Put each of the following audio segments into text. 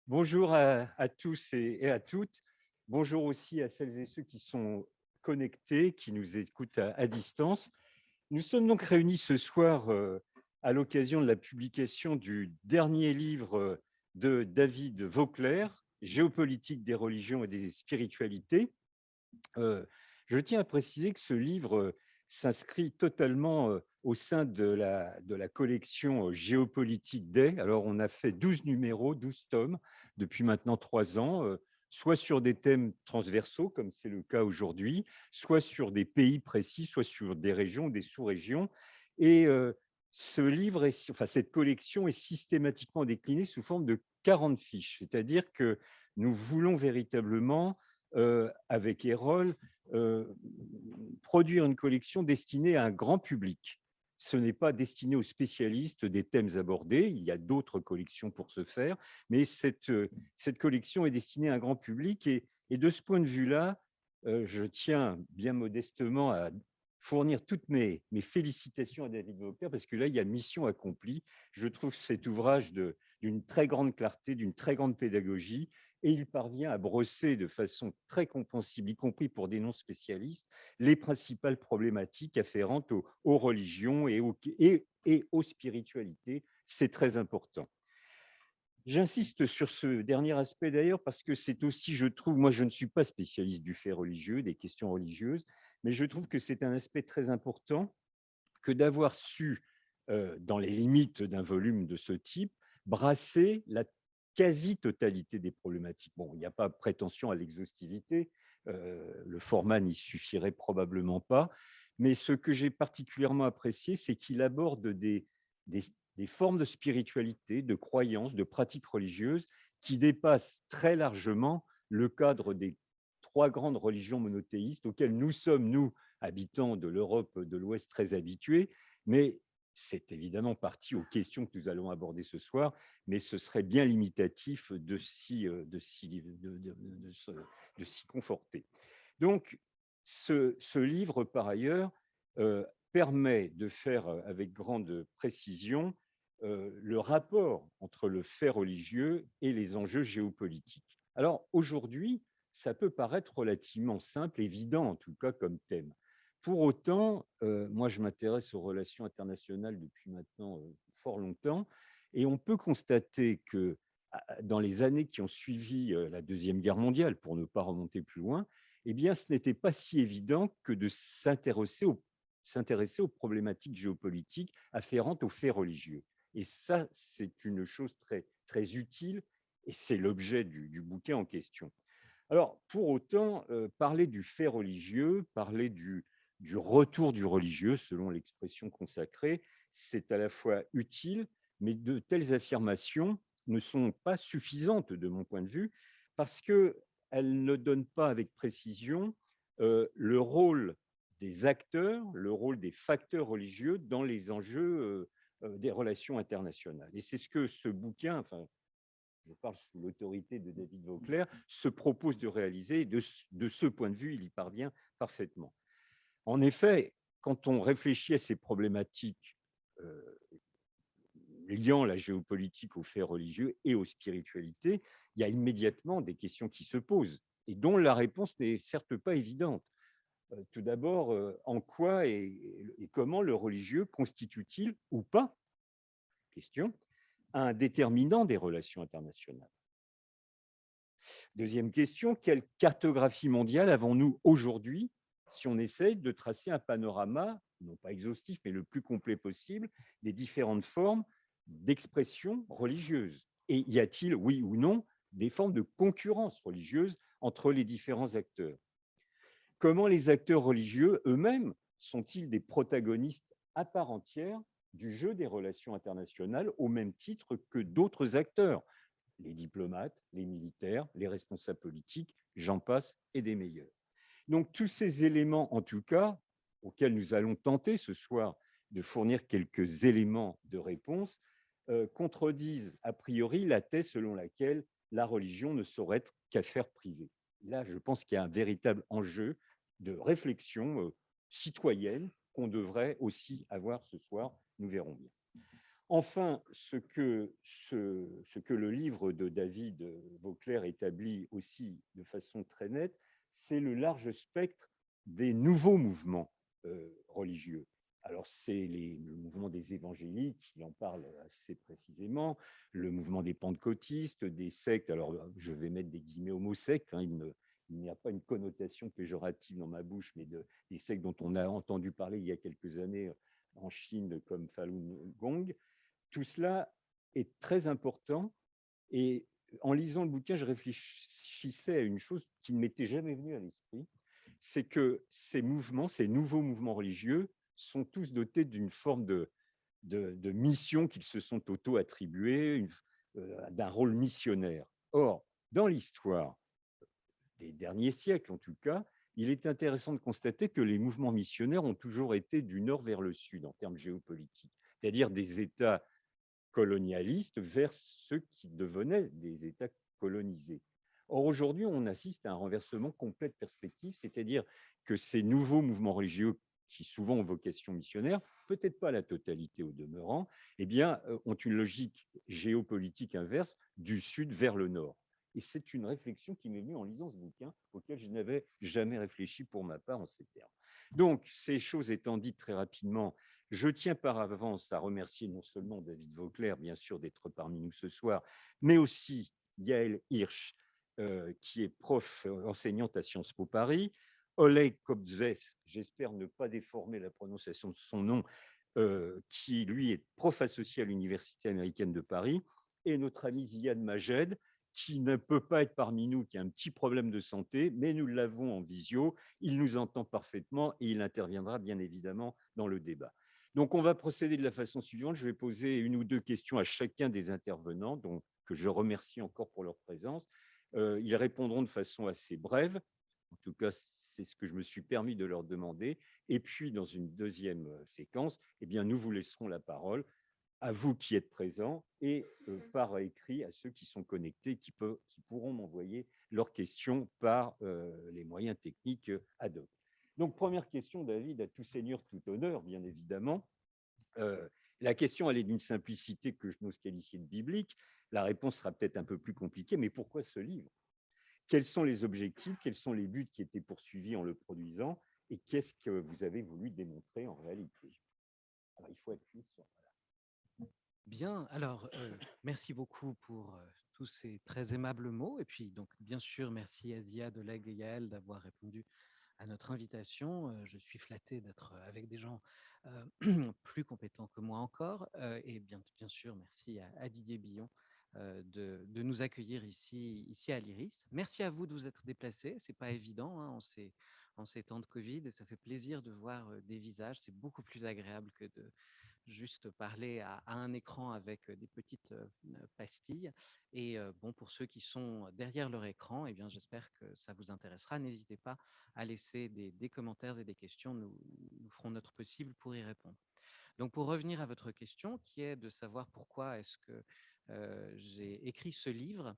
Bonjour à tous et à toutes. Bonjour aussi à celles et ceux qui sont connectés, qui nous écoutent à distance. Nous sommes donc réunis ce soir à l'occasion de la publication du dernier livre de David Vauclair, Géopolitique des religions et des spiritualités. Euh, je tiens à préciser que ce livre s'inscrit totalement au sein de la collection Géopolitique des. Alors, on a fait 12 numéros, 12 tomes depuis maintenant 3 ans, soit sur des thèmes transversaux, comme c'est le cas aujourd'hui, soit sur des pays précis, soit sur des régions ou des sous-régions. Et ce livre, enfin, cette collection est systématiquement déclinée sous forme de 40 fiches, c'est-à-dire que nous voulons véritablement avec Erol, produire une collection destinée à un grand public. Ce n'est pas destiné aux spécialistes des thèmes abordés, il y a d'autres collections pour ce faire, mais cette collection est destinée à un grand public et de ce point de vue-là, je tiens bien modestement à fournir toutes mes félicitations à David Vauclair parce que là, il y a mission accomplie. Je trouve cet ouvrage d'une très grande clarté, d'une très grande pédagogie et il parvient à brosser de façon très compréhensible, y compris pour des non-spécialistes, les principales problématiques afférentes aux religions et aux spiritualités. C'est très important. J'insiste sur ce dernier aspect d'ailleurs parce que c'est aussi, je trouve, moi je ne suis pas spécialiste du fait religieux, des questions religieuses, mais je trouve que c'est un aspect très important que d'avoir su, dans les limites d'un volume de ce type, brasser la quasi-totalité des problématiques. Bon, il n'y a pas prétention à l'exhaustivité, le format n'y suffirait probablement pas, mais ce que j'ai particulièrement apprécié, c'est qu'il aborde des, des formes de spiritualité, de croyances, de pratiques religieuses qui dépassent très largement le cadre des trois grandes religions monothéistes auxquelles nous sommes, nous, habitants de l'Europe de l'Ouest, très habitués, mais c'est évidemment parti aux questions que nous allons aborder ce soir, mais ce serait bien limitatif de s'y conforter. Donc, ce livre, par ailleurs, permet de faire avec grande précision le rapport entre le fait religieux et les enjeux géopolitiques. Alors, aujourd'hui, ça peut paraître relativement simple, évident en tout cas comme thème. Pour autant, moi je m'intéresse aux relations internationales depuis maintenant fort longtemps, et on peut constater que dans les années qui ont suivi la Deuxième Guerre mondiale, pour ne pas remonter plus loin, eh bien, ce n'était pas si évident que de s'intéresser aux problématiques géopolitiques afférentes aux faits religieux. Et ça, c'est une chose très, très utile, et c'est l'objet du bouquin en question. Alors, pour autant, parler du fait religieux, parler du retour du religieux, selon l'expression consacrée, c'est à la fois utile, mais de telles affirmations ne sont pas suffisantes de mon point de vue, parce qu'elles ne donnent pas avec précision le rôle des acteurs, le rôle des facteurs religieux dans les enjeux des relations internationales. Et c'est ce que ce bouquin, enfin, je parle sous l'autorité de David Vauclair, se propose de réaliser. Et de ce point de vue, il y parvient parfaitement. En effet, quand on réfléchit à ces problématiques euh, liant la géopolitique aux faits religieux et aux spiritualités, il y a immédiatement des questions qui se posent et dont la réponse n'est certes pas évidente. Tout d'abord, en quoi et comment le religieux constitue-t-il ou pas, question, un déterminant des relations internationales? Deuxième question, quelle cartographie mondiale avons-nous aujourd'hui si on essaye de tracer un panorama, non pas exhaustif, mais le plus complet possible, des différentes formes d'expression religieuse? Et y a-t-il, oui ou non, des formes de concurrence religieuse entre les différents acteurs? Comment les acteurs religieux eux-mêmes sont-ils des protagonistes à part entière du jeu des relations internationales au même titre que d'autres acteurs, les diplomates, les militaires, les responsables politiques, j'en passe et des meilleurs. Donc tous ces éléments, en tout cas, auxquels nous allons tenter ce soir de fournir quelques éléments de réponse, contredisent a priori la thèse selon laquelle la religion ne saurait être qu'affaire privée. Là, je pense qu'il y a un véritable enjeu de réflexion citoyenne qu'on devrait aussi avoir ce soir, nous verrons bien. Enfin, ce ce que le livre de David Vauclair établit aussi de façon très nette, c'est le large spectre des nouveaux mouvements religieux. Alors, c'est le mouvement des évangéliques, il en parle assez précisément, le mouvement des pentecôtistes, des sectes, alors je vais mettre des guillemets homo-sectes, hein, il n'y a pas une connotation péjorative dans ma bouche, mais des sectes dont on a entendu parler il y a quelques années en Chine, comme Falun Gong. Tout cela est très important. Et en lisant le bouquin, je réfléchissais à une chose qui ne m'était jamais venue à l'esprit, c'est que ces mouvements, ces nouveaux mouvements religieux, sont tous dotés d'une forme de mission qu'ils se sont auto-attribués, d'un rôle missionnaire. Or, dans l'histoire des derniers siècles, en tout cas, il est intéressant de constater que les mouvements missionnaires ont toujours été du nord vers le sud en termes géopolitiques, c'est-à-dire des États colonialistes vers ceux qui devenaient des États colonisés. Or, aujourd'hui, on assiste à un renversement complet de perspective, c'est-à-dire que ces nouveaux mouvements religieux, qui souvent ont vocation missionnaire, peut-être pas la totalité au demeurant, eh bien, ont une logique géopolitique inverse du sud vers le nord. Et c'est une réflexion qui m'est venue en lisant ce bouquin, auquel je n'avais jamais réfléchi pour ma part en ces termes. Donc, ces choses étant dites très rapidement, je tiens par avance à remercier non seulement David Vauclair, bien sûr, d'être parmi nous ce soir, mais aussi Yael Hirsch, qui est prof enseignante à Sciences Po Paris, Oleg Kobzves, j'espère ne pas déformer la prononciation de son nom, qui lui est prof associé à l'Université américaine de Paris, et notre ami Ziad Majed, qui ne peut pas être parmi nous, qui a un petit problème de santé, mais nous l'avons en visio, il nous entend parfaitement et il interviendra bien évidemment dans le débat. Donc, on va procéder de la façon suivante. Je vais poser une ou deux questions à chacun des intervenants, donc, que je remercie encore pour leur présence. Ils répondront de façon assez brève. En tout cas, c'est ce que je me suis permis de leur demander. Et puis, dans une deuxième séquence, eh bien, nous vous laisserons la parole à vous qui êtes présents et par écrit à ceux qui sont connectés, qui pourront m'envoyer leurs questions par les moyens techniques ad hoc. Donc, première question, David, à tout seigneur, tout honneur, bien évidemment. La question, elle est d'une simplicité que je n'ose qualifier de biblique. La réponse sera peut-être un peu plus compliquée, mais pourquoi ce livre? Quels sont les objectifs? Quels sont les buts qui étaient poursuivis en le produisant? Et qu'est-ce que vous avez voulu démontrer en réalité? Alors, il faut appuyer sur... Bien, alors merci beaucoup pour tous ces très aimables mots. Et puis, donc, bien sûr, merci à Ziad, Oleg et Yael d'avoir répondu à notre invitation. Je suis flatté d'être avec des gens plus compétents que moi encore. Et bien sûr, merci à Didier Billon de nous accueillir ici à l'IRIS. Merci à vous de vous être déplacés. C'est pas évident hein, en ces temps de Covid et ça fait plaisir de voir des visages. C'est beaucoup plus agréable que de juste parler à un écran avec des petites pastilles. Et bon, pour ceux qui sont derrière leur écran, eh bien, j'espère que ça vous intéressera. N'hésitez pas à laisser des commentaires et des questions. Nous ferons notre possible pour y répondre. Donc, pour revenir à votre question, qui est de savoir pourquoi est-ce que j'ai écrit ce livre,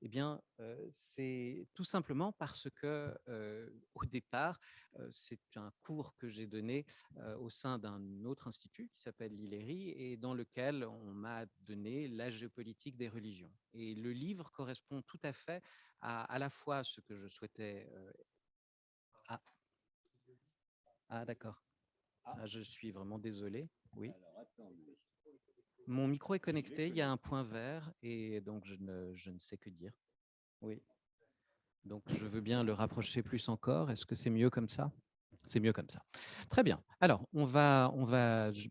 eh bien, c'est tout simplement parce que, au départ, c'est un cours que j'ai donné au sein d'un autre institut qui s'appelle l'ILERI et dans lequel on m'a donné la géopolitique des religions. Et le livre correspond tout à fait à la fois ce que je souhaitais. Ah, d'accord. Ah, je suis vraiment désolé. Oui. Alors, attendez. Mon micro est connecté, il y a un point vert et donc je ne sais que dire. Oui. Donc, je veux bien le rapprocher plus encore. Est-ce que c'est mieux comme ça? C'est mieux comme ça. Très bien. Alors,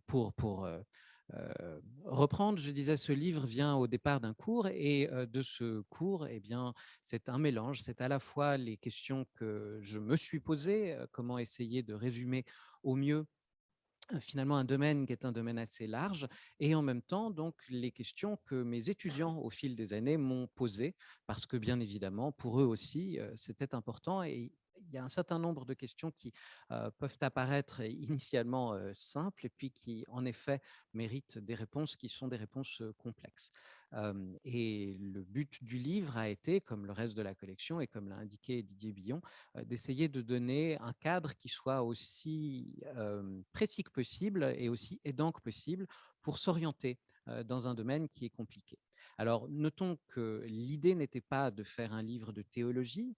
pour reprendre, je disais, ce livre vient au départ d'un cours et de ce cours, eh bien, c'est un mélange. C'est à la fois les questions que je me suis posées, comment essayer de résumer au mieux finalement un domaine qui est un domaine assez large et en même temps donc les questions que mes étudiants au fil des années m'ont posées parce que bien évidemment pour eux aussi c'était important et il y a un certain nombre de questions qui peuvent apparaître initialement simples et puis qui en effet méritent des réponses qui sont des réponses complexes. Et le but du livre a été, comme le reste de la collection et comme l'a indiqué Didier Billon, d'essayer de donner un cadre qui soit aussi précis que possible et aussi aidant que possible pour s'orienter dans un domaine qui est compliqué. Alors, notons que l'idée n'était pas de faire un livre de théologie,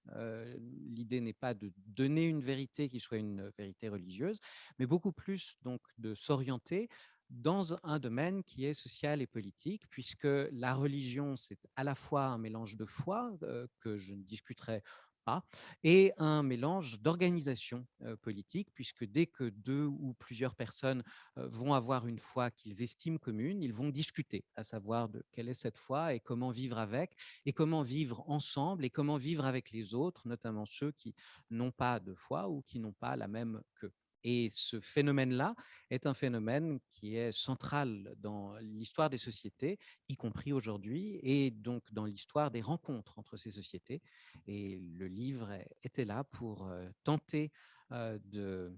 l'idée n'est pas de donner une vérité qui soit une vérité religieuse, mais beaucoup plus donc de s'orienter dans un domaine qui est social et politique, puisque la religion, c'est à la fois un mélange de foi, que je ne discuterai pas, et un mélange d'organisation politique, puisque dès que deux ou plusieurs personnes vont avoir une foi qu'ils estiment commune, ils vont discuter, à savoir de quelle est cette foi et comment vivre avec, et comment vivre ensemble, et comment vivre avec les autres, notamment ceux qui n'ont pas de foi ou qui n'ont pas la même qu'eux. Et ce phénomène-là est un phénomène qui est central dans l'histoire des sociétés, y compris aujourd'hui, et donc dans l'histoire des rencontres entre ces sociétés. Et le livre était là pour tenter de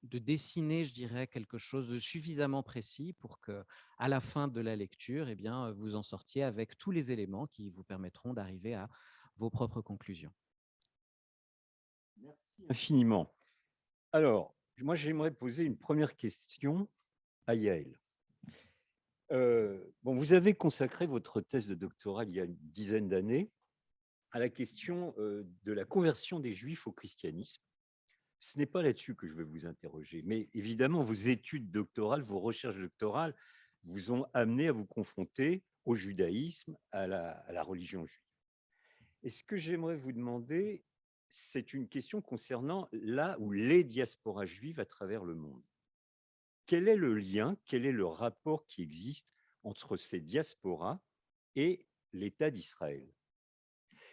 dessiner, je dirais, quelque chose de suffisamment précis pour que, à la fin de la lecture, eh bien, vous en sortiez avec tous les éléments qui vous permettront d'arriver à vos propres conclusions. Merci infiniment. Alors, moi, j'aimerais poser une première question à Yaël. Bon, vous avez consacré votre thèse de doctorat il y a une dizaine d'années à la question de la conversion des Juifs au christianisme. Ce n'est pas là-dessus que je vais vous interroger, mais évidemment, vos études doctorales, vos recherches doctorales vous ont amené à vous confronter au judaïsme, à la religion juive. Et ce que j'aimerais vous demander, c'est une question concernant là où les diasporas juives à travers le monde. Quel est le lien, quel est le rapport qui existe entre ces diasporas et l'État d'Israël?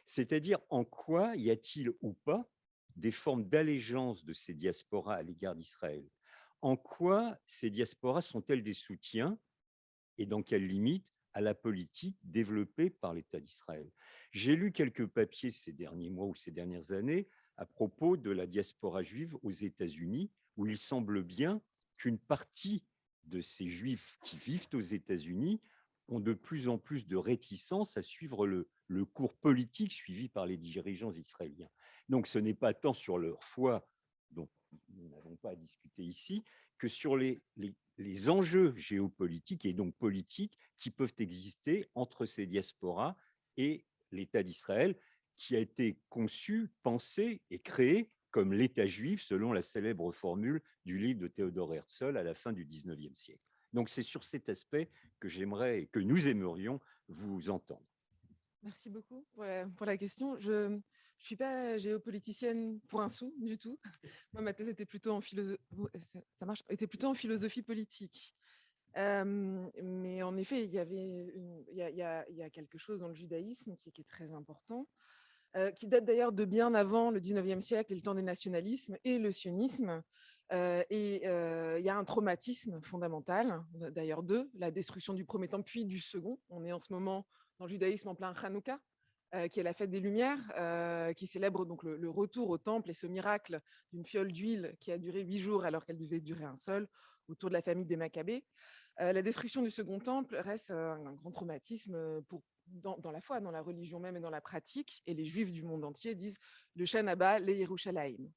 C'est-à-dire, en quoi y a-t-il ou pas des formes d'allégeance de ces diasporas à l'égard d'Israël? En quoi ces diasporas sont-elles des soutiens et dans quelles limites à la politique développée par l'État d'Israël? J'ai lu quelques papiers ces derniers mois ou ces dernières années à propos de la diaspora juive aux États-Unis, où il semble bien qu'une partie de ces juifs qui vivent aux États-Unis ont de plus en plus de réticence à suivre le cours politique suivi par les dirigeants israéliens. Donc ce n'est pas tant sur leur foi, dont nous n'avons pas à discuter ici, que sur les enjeux géopolitiques et donc politiques qui peuvent exister entre ces diasporas et l'État d'Israël, qui a été conçu, pensé et créé comme l'État juif, selon la célèbre formule du livre de Théodore Herzl à la fin du XIXe siècle. Donc c'est sur cet aspect que j'aimerais, que nous aimerions vous entendre. Merci beaucoup pour la question. Je ne suis pas géopoliticienne pour un sou du tout. Moi, ma thèse était plutôt en philosophie, ça marche, était plutôt en philosophie politique. Mais en effet, il y a quelque chose dans le judaïsme qui est très important, qui date d'ailleurs de bien avant le 19e siècle et le temps des nationalismes et le sionisme. Il y a un traumatisme fondamental, d'ailleurs la destruction du premier temple puis du second. On est en ce moment dans le judaïsme en plein Hanouka, qui est la fête des Lumières, qui célèbre donc le retour au temple et ce miracle d'une fiole d'huile qui a duré 8 jours alors qu'elle devait durer un seul, autour de la famille des Maccabées. La destruction du second temple reste un grand traumatisme dans la foi, dans la religion même et dans la pratique. Et les Juifs du monde entier disent le Shana Haba, le Yerushalayim.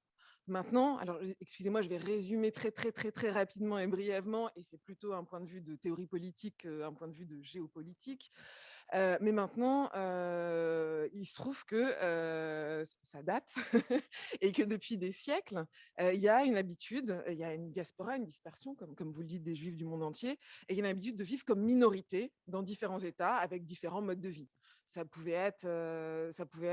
Maintenant, alors excusez-moi, je vais résumer très rapidement et brièvement, et c'est plutôt un point de vue de théorie politique qu'un point de vue de géopolitique. Mais maintenant, il se trouve que ça date et que depuis des siècles, il y a une habitude, il y a une diaspora, une dispersion, comme vous le dites, des Juifs du monde entier, et il y a une habitude de vivre comme minorité dans différents États avec différents modes de vie. Ça pouvait être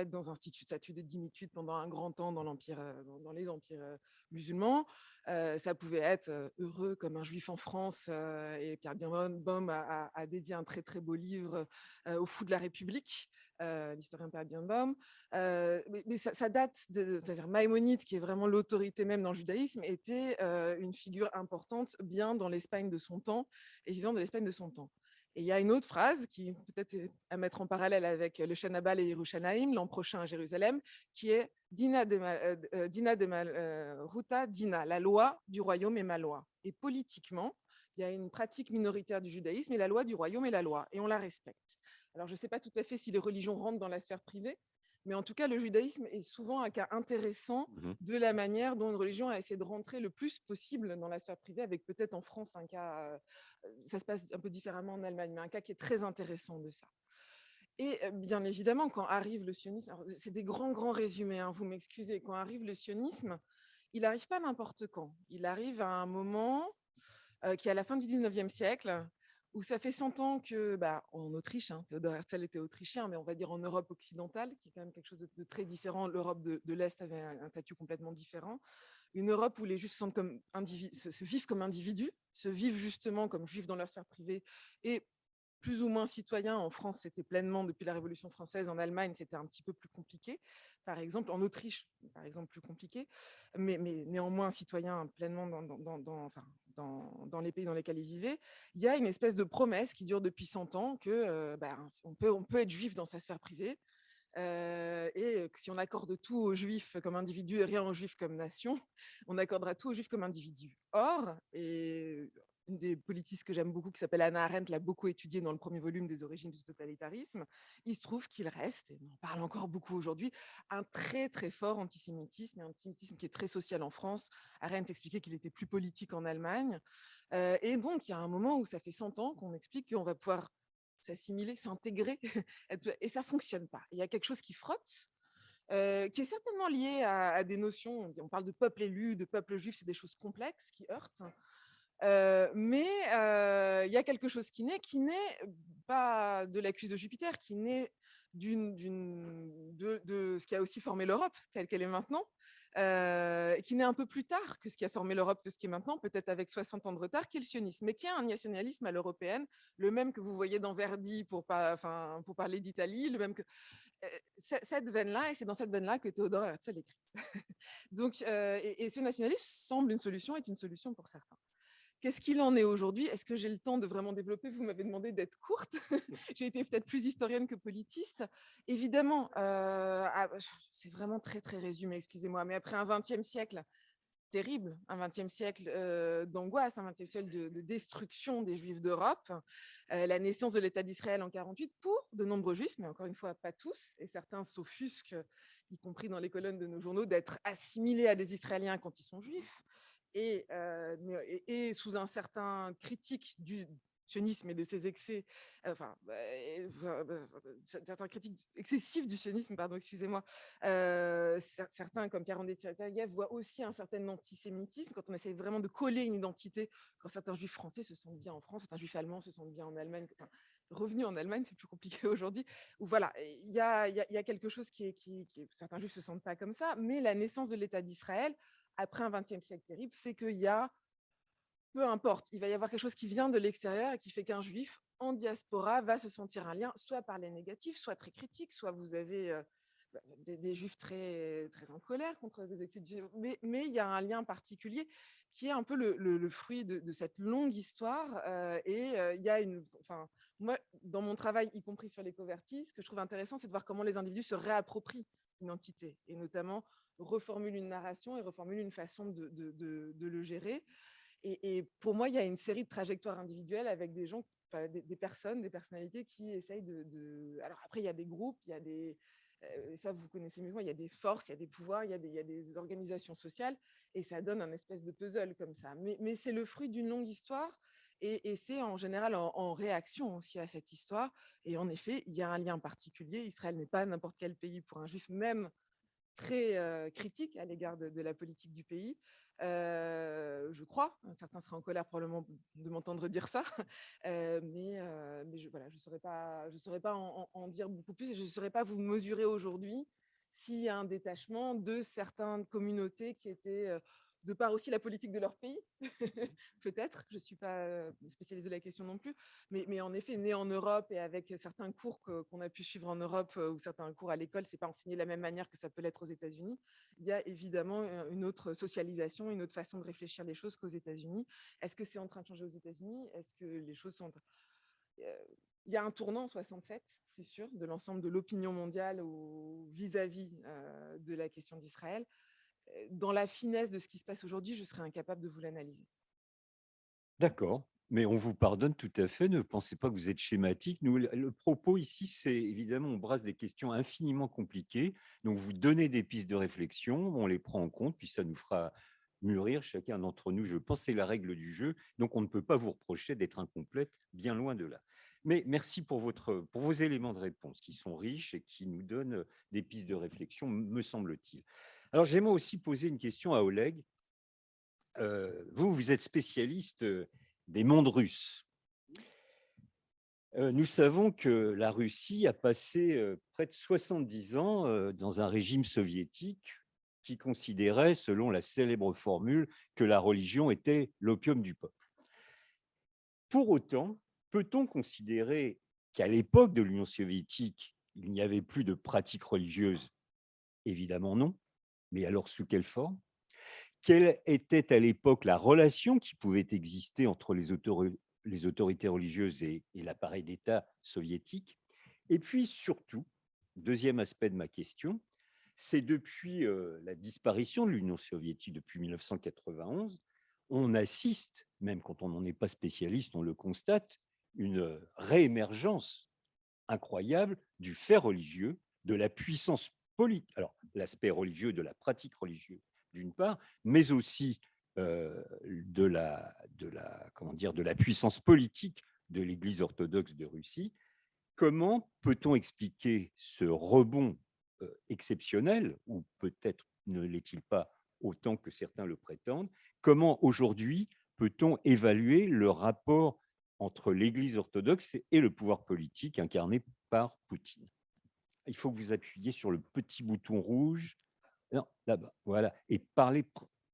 dans un statut de dimitude pendant un grand temps dans l'empire, dans les empires musulmans. Ça pouvait être heureux comme un juif en France. Et Pierre Birnbaum a dédié un très beau livre au fou de la République, l'historien Pierre Birnbaum. Mais ça date, c'est-à-dire Maïmonide, qui est vraiment l'autorité même dans le judaïsme, était une figure importante bien dans l'Espagne de son temps et vivant de l'Espagne de son temps. Et il y a une autre phrase qui peut-être est à mettre en parallèle avec le Shana Haba et Yerushalayim, l'an prochain à Jérusalem, qui est Dina de Ruta Dina, la loi du royaume est ma loi. Et politiquement, il y a une pratique minoritaire du judaïsme et la loi du royaume est la loi, et on la respecte. Alors, je ne sais pas tout à fait si les religions rentrent dans la sphère privée, Mais en tout cas, le judaïsme est souvent un cas intéressant de la manière dont une religion a essayé de rentrer le plus possible dans la sphère privée, avec peut-être en France un cas, ça se passe un peu différemment en Allemagne, mais un cas qui est très intéressant de ça. Et bien évidemment, quand arrive le sionisme, alors c'est des grands résumés, hein, vous m'excusez, quand arrive le sionisme, il n'arrive pas n'importe quand. Il arrive à un moment qui est à la fin du 19e siècle, où ça fait 100 ans que, en Autriche, hein, Théodore Herzl était autrichien, mais on va dire en Europe occidentale, qui est quand même quelque chose de très différent. L'Europe de l'Est avait un statut complètement différent. Une Europe où les Juifs se sentent comme se vivent comme individus, se vivent justement comme Juifs dans leur sphère privée et plus ou moins citoyens. En France, c'était pleinement depuis la Révolution française. En Allemagne, c'était un petit peu plus compliqué. Par exemple, en Autriche, par exemple, plus compliqué. Mais néanmoins, citoyens pleinement dans les pays dans lesquels ils vivaient. Il y a une espèce de promesse qui dure depuis 100 ans que on peut être juif dans sa sphère privée. Et que si on accorde tout aux juifs comme individus et rien aux juifs comme nation, on accordera tout aux juifs comme individus. Or, et une des politistes que j'aime beaucoup, qui s'appelle Hannah Arendt, l'a beaucoup étudié dans le premier volume des origines du totalitarisme, il se trouve qu'il reste, et on en parle encore beaucoup aujourd'hui, un très fort antisémitisme, et un antisémitisme qui est très social en France. Arendt expliquait qu'il était plus politique en Allemagne. Et donc, il y a un moment où ça fait 100 ans qu'on explique qu'on va pouvoir s'assimiler, s'intégrer, et ça ne fonctionne pas. Il y a quelque chose qui frotte, qui est certainement lié à des notions, on parle de peuple élu, de peuple juif, c'est des choses complexes qui heurtent. Mais il y a quelque chose qui naît pas de l'accuse de Jupiter, qui naît de ce qui a aussi formé l'Europe telle qu'elle est maintenant, qui naît un peu plus tard que ce qui a formé l'Europe de ce qui est maintenant, peut-être avec 60 ans de retard, qui est le sionisme, mais qui est un nationalisme à l'européenne, le même que vous voyez dans Verdi pour parler d'Italie, le même que cette veine-là, et c'est dans cette veine-là que Théodore Herzl écrit. Donc, et ce nationalisme semble est une solution pour certains. Qu'est-ce qu'il en est aujourd'hui? Est-ce que j'ai le temps de vraiment développer? Vous m'avez demandé d'être courte. J'ai été peut-être plus historienne que politiste. Évidemment, c'est vraiment très résumé, excusez-moi, mais après un 20e siècle terrible, un 20e siècle d'angoisse, un 20e siècle de destruction des Juifs d'Europe, la naissance de l'État d'Israël en 48 pour de nombreux Juifs, mais encore une fois, pas tous, et certains s'offusquent, y compris dans les colonnes de nos journaux, d'être assimilés à des Israéliens quand ils sont Juifs. Et sous un certain critique du sionisme et de ses excès, certains critiques excessifs du sionisme, pardon, excusez-moi, certains comme Pierre-André Tsarguev voient aussi un certain antisémitisme quand on essaie vraiment de coller une identité, quand certains juifs français se sentent bien en France, certains juifs allemands se sentent bien en Allemagne, revenus en Allemagne, c'est plus compliqué aujourd'hui, où voilà, il y a quelque chose certains juifs se sentent pas comme ça, mais la naissance de l'État d'Israël, après un 20e siècle terrible, fait qu'il y a, peu importe, il va y avoir quelque chose qui vient de l'extérieur et qui fait qu'un juif en diaspora va se sentir un lien, soit par les négatifs, soit très critiques, soit vous avez des juifs très en colère contre des excès mais il y a un lien particulier qui est un peu le fruit de cette longue histoire. Il y a moi, dans mon travail, y compris sur l'écoverti, ce que je trouve intéressant, c'est de voir comment les individus se réapproprient une entité, et notamment reformule une narration et reformule une façon de le gérer. Et pour moi, il y a une série de trajectoires individuelles avec des gens, des personnes, des personnalités qui essayent Alors après, il y a des groupes, il y a ça vous connaissez mieux que moi, il y a des forces, il y a des pouvoirs, il y a des organisations sociales, et ça donne un espèce de puzzle comme ça. Mais c'est le fruit d'une longue histoire, et c'est en général en réaction aussi à cette histoire. Et en effet, il y a un lien particulier. Israël n'est pas n'importe quel pays pour un juif, même très critique à l'égard de la politique du pays. Je crois, certains seraient en colère probablement de m'entendre dire ça, mais je ne saurais pas en dire beaucoup plus, et je ne saurais pas vous mesurer aujourd'hui s'il y a un détachement de certaines communautés qui étaient, de par aussi la politique de leur pays, peut-être, je ne suis pas spécialisée de la question non plus, mais en effet, né en Europe et avec certains cours qu'on a pu suivre en Europe, ou certains cours à l'école, ce n'est pas enseigné de la même manière que ça peut l'être aux États-Unis. Il y a évidemment une autre socialisation, une autre façon de réfléchir les choses qu'aux États-Unis. Est-ce que c'est en train de changer aux États-Unis? Est-ce que les choses sont... Il y a un tournant en 67, c'est sûr, de l'ensemble de l'opinion mondiale vis-à-vis de la question d'Israël. Dans la finesse de ce qui se passe aujourd'hui, je serais incapable de vous l'analyser. D'accord. Mais on vous pardonne tout à fait, ne pensez pas que vous êtes schématique. Nous, le propos ici, c'est évidemment, on brasse des questions infiniment compliquées. Donc, vous donnez des pistes de réflexion, on les prend en compte, puis ça nous fera mûrir chacun d'entre nous. Je pense que c'est la règle du jeu. Donc, on ne peut pas vous reprocher d'être incomplète, bien loin de là. Mais merci pour vos éléments de réponse qui sont riches et qui nous donnent des pistes de réflexion, me semble-t-il. Alors, j'aimerais aussi poser une question à Oleg. Vous êtes spécialiste des mondes russes. Nous savons que la Russie a passé près de 70 ans dans un régime soviétique qui considérait, selon la célèbre formule, que la religion était l'opium du peuple. Pour autant, peut-on considérer qu'à l'époque de l'Union soviétique, il n'y avait plus de pratiques religieuses? Évidemment non, mais alors sous quelle forme? Quelle était à l'époque la relation qui pouvait exister entre les autorités religieuses et l'appareil d'État soviétique? Et puis surtout, deuxième aspect de ma question, c'est depuis la disparition de l'Union soviétique depuis 1991, on assiste, même quand on n'en est pas spécialiste, on le constate, une réémergence incroyable du fait religieux, de la puissance politique, alors l'aspect religieux de la pratique religieuse d'une part, mais aussi de la puissance politique de l'Église orthodoxe de Russie. Comment peut-on expliquer ce rebond exceptionnel, ou peut-être ne l'est-il pas autant que certains le prétendent? Comment aujourd'hui peut-on évaluer le rapport entre l'Église orthodoxe et le pouvoir politique incarné par Poutine? Il faut que vous appuyiez sur le petit bouton rouge. Non, là-bas, voilà. Et parlez,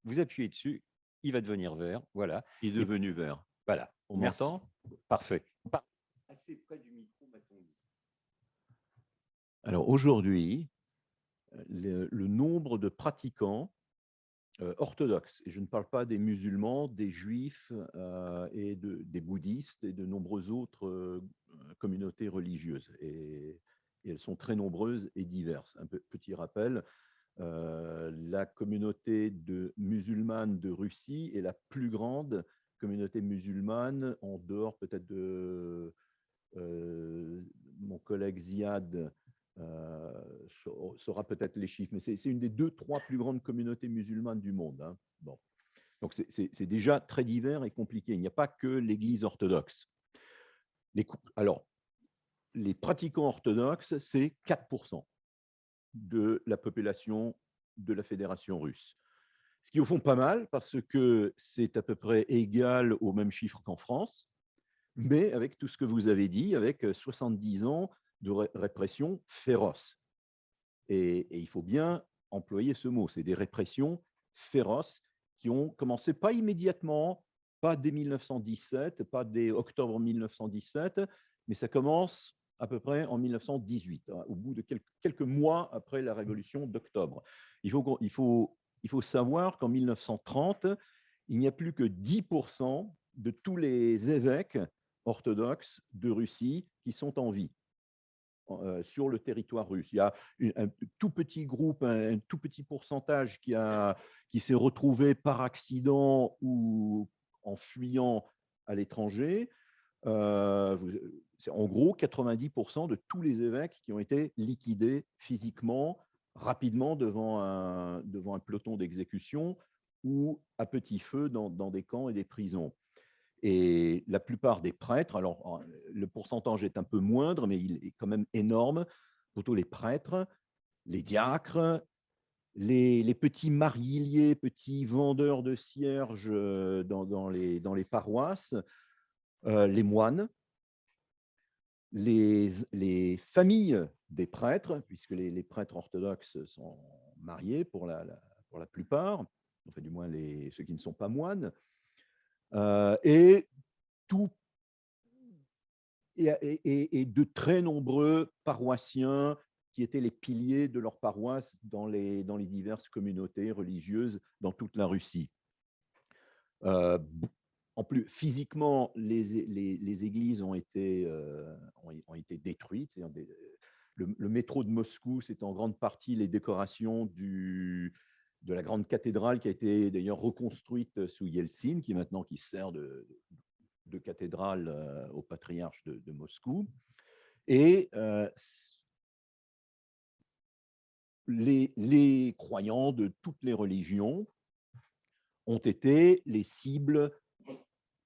vous appuyez dessus, il va devenir vert, voilà. Il est devenu vert. Voilà. On Merci. m'entend? Parfait. Assez près du micro, m'a-t-on dit. Alors aujourd'hui, le nombre de pratiquants orthodoxes, et je ne parle pas des musulmans, des juifs et des bouddhistes et de nombreuses autres communautés religieuses, et elles sont très nombreuses et diverses. Un petit rappel, la communauté musulmane de Russie est la plus grande communauté musulmane, en dehors peut-être de mon collègue Ziad saura peut-être les chiffres, mais c'est une des 2-3 plus grandes communautés musulmanes du monde. Hein. Bon. Donc c'est déjà très divers et compliqué. Il n'y a pas que l'Église orthodoxe. Alors, les pratiquants orthodoxes, c'est 4% de la population de la Fédération russe. Ce qui est au fond pas mal, parce que c'est à peu près égal au même chiffre qu'en France, mais avec tout ce que vous avez dit, avec 70 ans de répression féroce. Et il faut bien employer ce mot, c'est des répressions féroces qui ont commencé pas immédiatement, pas dès 1917, pas dès octobre 1917, mais ça commence à peu près en 1918, hein, au bout de quelques mois après la révolution d'octobre. Il faut savoir qu'en 1930, il n'y a plus que 10% de tous les évêques orthodoxes de Russie qui sont en vie sur le territoire russe. Il y a un tout petit groupe, un tout petit pourcentage qui s'est retrouvé par accident ou en fuyant à l'étranger. C'est en gros 90% de tous les évêques qui ont été liquidés physiquement, rapidement devant un peloton d'exécution ou à petit feu dans des camps et des prisons. Et la plupart des prêtres, alors le pourcentage est un peu moindre, mais il est quand même énorme, plutôt les prêtres, les diacres, les petits marguilliers, petits vendeurs de cierges dans les paroisses, les moines, les familles des prêtres, puisque les prêtres orthodoxes sont mariés pour la plupart, enfin du moins ceux qui ne sont pas moines, et de très nombreux paroissiens qui étaient les piliers de leur paroisse dans les diverses communautés religieuses dans toute la Russie. En plus, physiquement, les églises ont été détruites. Le métro de Moscou, c'est en grande partie les décorations de la grande cathédrale qui a été d'ailleurs reconstruite sous Yeltsin, qui sert de cathédrale au patriarche de Moscou. Et les croyants de toutes les religions ont été les cibles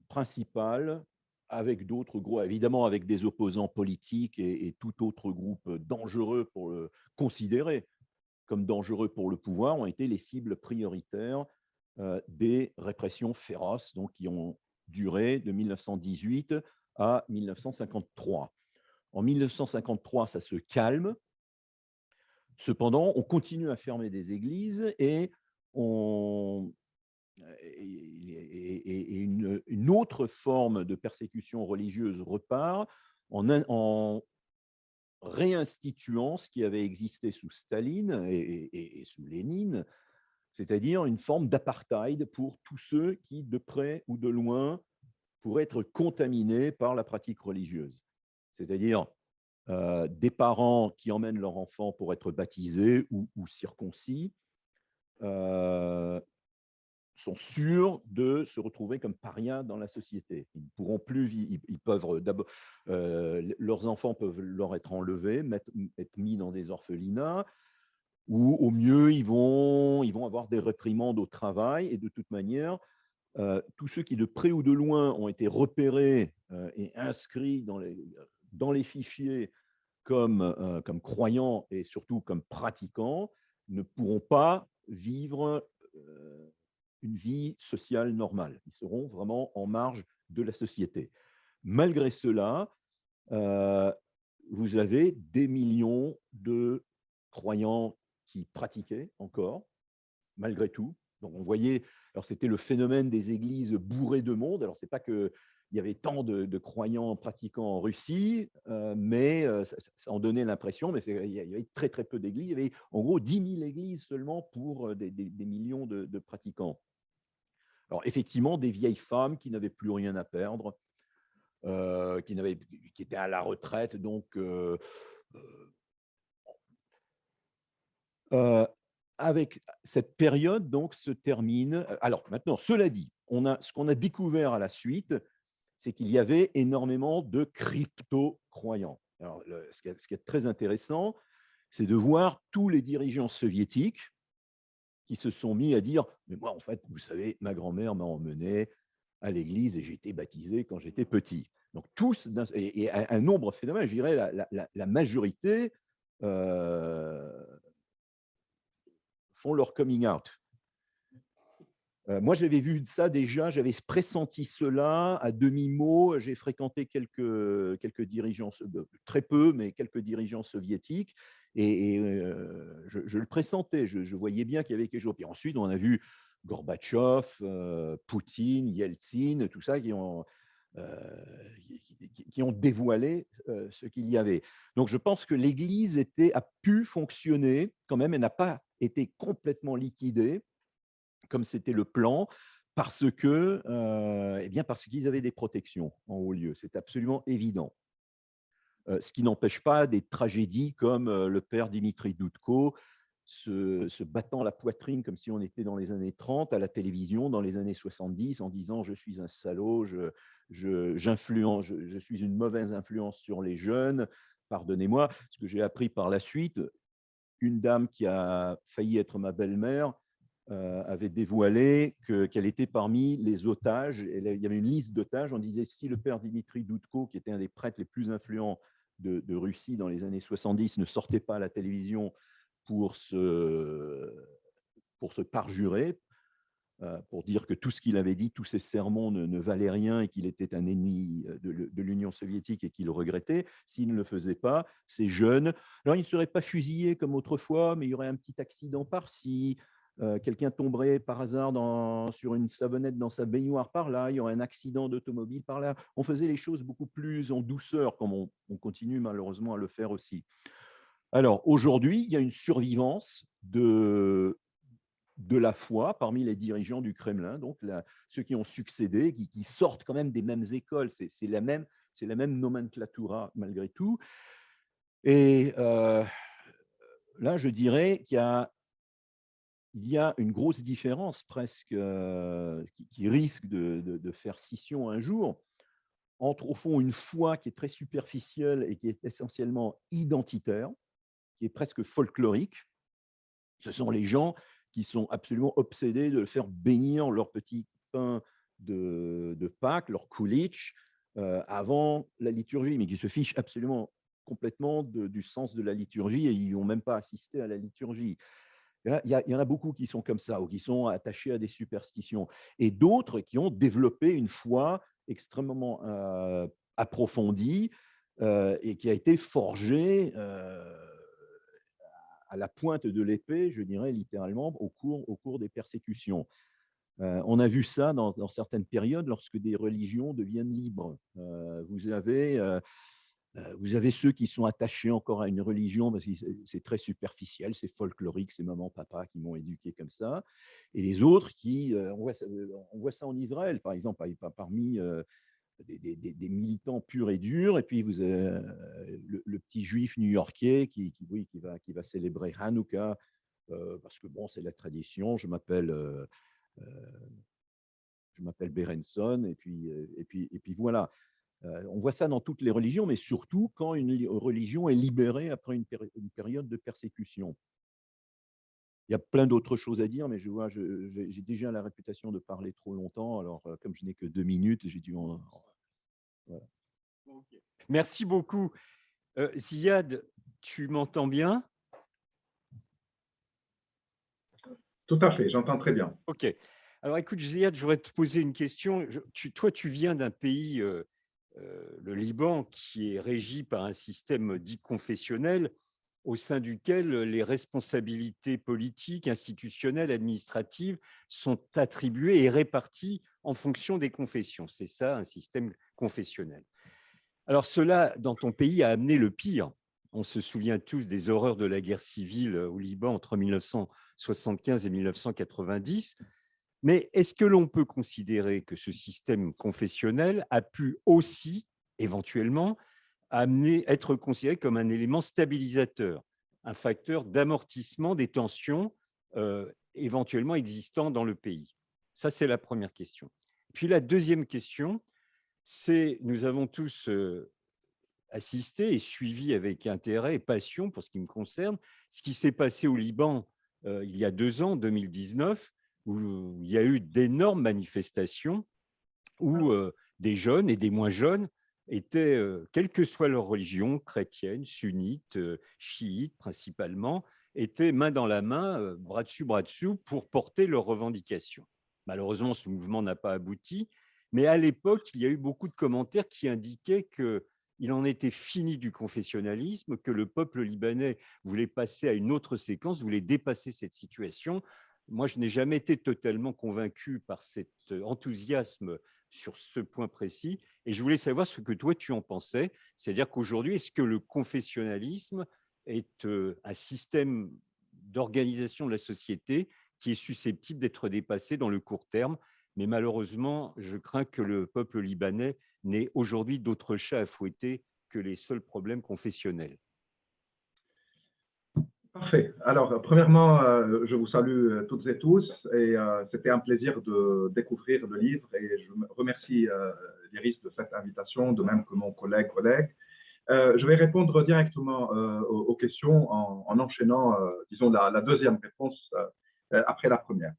principales, avec d'autres groupes, évidemment avec des opposants politiques et tout autre groupe dangereux pour le considérer comme dangereux pour le pouvoir, ont été les cibles prioritaires des répressions féroces, donc, qui ont duré de 1918 à 1953. En 1953, ça se calme. Cependant, on continue à fermer des églises et une autre forme de persécution religieuse repart en réinstituant ce qui avait existé sous Staline et sous Lénine, c'est-à-dire une forme d'apartheid pour tous ceux qui, de près ou de loin, pourraient être contaminés par la pratique religieuse. C'est-à-dire des parents qui emmènent leur enfant pour être baptisés ou circoncis, sont sûrs de se retrouver comme parias dans la société. Ils ne pourront plus, ils peuvent d'abord, leurs enfants peuvent leur être enlevés, être mis dans des orphelinats, ou au mieux, ils vont avoir des réprimandes au travail. Et de toute manière, tous ceux qui, de près ou de loin, ont été repérés et inscrits dans les fichiers comme croyants et surtout comme pratiquants, ne pourront pas vivre une vie sociale normale. Ils seront vraiment en marge de la société. Malgré cela, vous avez des millions de croyants qui pratiquaient encore, malgré tout. Donc on voyait, alors c'était le phénomène des églises bourrées de monde. Alors c'est pas que il y avait tant de croyants pratiquants en Russie, mais ça en donnait l'impression, mais il y avait très très peu d'églises. Il y avait en gros 10 000 églises seulement pour des millions de pratiquants. Alors effectivement, des vieilles femmes qui n'avaient plus rien à perdre, qui étaient à la retraite, donc avec cette période donc se termine. Alors maintenant, cela dit, ce qu'on a découvert à la suite, c'est qu'il y avait énormément de crypto-croyants. Alors, ce qui est très intéressant, c'est de voir tous les dirigeants soviétiques qui se sont mis à dire « Mais moi, en fait, vous savez, ma grand-mère m'a emmené à l'église et j'ai été baptisé quand j'étais petit. » Donc, tous, et un nombre phénoménal, je dirais la majorité font leur coming out. Moi, j'avais vu ça déjà, j'avais pressenti cela à demi-mot. J'ai fréquenté quelques dirigeants, très peu, mais quelques dirigeants soviétiques, et je le pressentais. Je voyais bien qu'il y avait quelque chose. Puis ensuite, on a vu Gorbatchev, Poutine, Yeltsin, tout ça qui ont dévoilé ce qu'il y avait. Donc, je pense que l'Église a pu fonctionner quand même, elle n'a pas été complètement liquidée, comme c'était le plan, parce qu'ils avaient des protections en haut lieu. C'est absolument évident. Ce qui n'empêche pas des tragédies comme le père Dimitri Doudko se battant la poitrine comme si on était dans les années 30 à la télévision dans les années 70 en disant « je suis un salaud, je suis une mauvaise influence sur les jeunes, pardonnez-moi ». Ce que j'ai appris par la suite, une dame qui a failli être ma belle-mère avait dévoilé qu'elle était parmi les otages. Il y avait une liste d'otages. On disait si le père Dimitri Doudko, qui était un des prêtres les plus influents de Russie dans les années 70, ne sortait pas à la télévision pour se parjurer, pour dire que tout ce qu'il avait dit, tous ses sermons ne valaient rien et qu'il était un ennemi de l'Union soviétique et qu'il le regrettait. S'il ne le faisait pas, ces jeunes, alors ils ne seraient pas fusillés comme autrefois, mais il y aurait un petit accident par-ci, quelqu'un tomberait par hasard sur une savonnette dans sa baignoire par là, il y aurait un accident d'automobile par là. On faisait les choses beaucoup plus en douceur, comme on continue malheureusement à le faire aussi. Alors aujourd'hui, il y a une survivance de la foi parmi les dirigeants du Kremlin, donc ceux qui ont succédé, qui sortent quand même des mêmes écoles, c'est la même nomenclatura malgré tout. Et là, je dirais qu'il y a une grosse différence presque qui risque de faire scission un jour entre, au fond, une foi qui est très superficielle et qui est essentiellement identitaire, qui est presque folklorique. Ce sont les gens qui sont absolument obsédés de faire bénir leur petit pain de Pâques, leur kulich, avant la liturgie, mais qui se fichent absolument complètement du sens de la liturgie et ils n'ont même pas assisté à la liturgie. Il y en a beaucoup qui sont comme ça ou qui sont attachés à des superstitions. Et d'autres qui ont développé une foi extrêmement approfondie et qui a été forgée à la pointe de l'épée, je dirais littéralement, au cours des persécutions. On a vu ça dans certaines périodes lorsque des religions deviennent libres. Vous avez ceux qui sont attachés encore à une religion parce que c'est très superficiel, c'est folklorique, c'est maman, papa qui m'ont éduqué comme ça. Et les autres on voit ça en Israël, par exemple, parmi des militants purs et durs. Et puis, vous avez le petit juif new-yorkais qui va célébrer Hanouka parce que, bon, c'est la tradition. Je m'appelle Berenson. Et puis voilà. On voit ça dans toutes les religions, mais surtout quand une religion est libérée après une période de persécution. Il y a plein d'autres choses à dire, mais j'ai déjà la réputation de parler trop longtemps. Alors, comme je n'ai que 2 minutes, j'ai dû en… Voilà. Merci beaucoup. Ziad, tu m'entends bien? Tout à fait, j'entends très bien. OK. Alors, écoute, Ziad, je voudrais te poser une question. Toi, tu viens d'un pays, le Liban, qui est régi par un système dit confessionnel, au sein duquel les responsabilités politiques, institutionnelles, administratives sont attribuées et réparties en fonction des confessions. C'est ça, un système confessionnel. Alors cela, dans ton pays, a amené le pire. On se souvient tous des horreurs de la guerre civile au Liban entre 1975 et 1990. Mais est-ce que l'on peut considérer que ce système confessionnel a pu aussi, éventuellement, être considéré comme un élément stabilisateur, un facteur d'amortissement des tensions éventuellement existant dans le pays? Ça, c'est la première question. Puis la deuxième question, c'est, nous avons tous assisté et suivi avec intérêt et passion, pour ce qui me concerne, ce qui s'est passé au Liban il y a 2 ans, 2019, où il y a eu d'énormes manifestations où des jeunes et des moins jeunes étaient, quelle que soit leur religion, chrétienne, sunnite, chiite principalement, étaient main dans la main, bras dessous, pour porter leurs revendications. Malheureusement, ce mouvement n'a pas abouti, mais à l'époque, il y a eu beaucoup de commentaires qui indiquaient qu'il en était fini du confessionnalisme, que le peuple libanais voulait passer à une autre séquence, voulait dépasser cette situation. Moi, je n'ai jamais été totalement convaincu par cet enthousiasme sur ce point précis, et je voulais savoir ce que toi, tu en pensais. C'est-à-dire qu'aujourd'hui, est-ce que le confessionnalisme est un système d'organisation de la société qui est susceptible d'être dépassé dans le court terme? Mais malheureusement, je crains que le peuple libanais n'ait aujourd'hui d'autres chats à fouetter que les seuls problèmes confessionnels. Parfait. Alors, premièrement, je vous salue toutes et tous et c'était un plaisir de découvrir le livre et je remercie l'IRIS de cette invitation, de même que mon collègue. Je vais répondre directement aux questions en enchaînant, disons, la deuxième réponse après la première.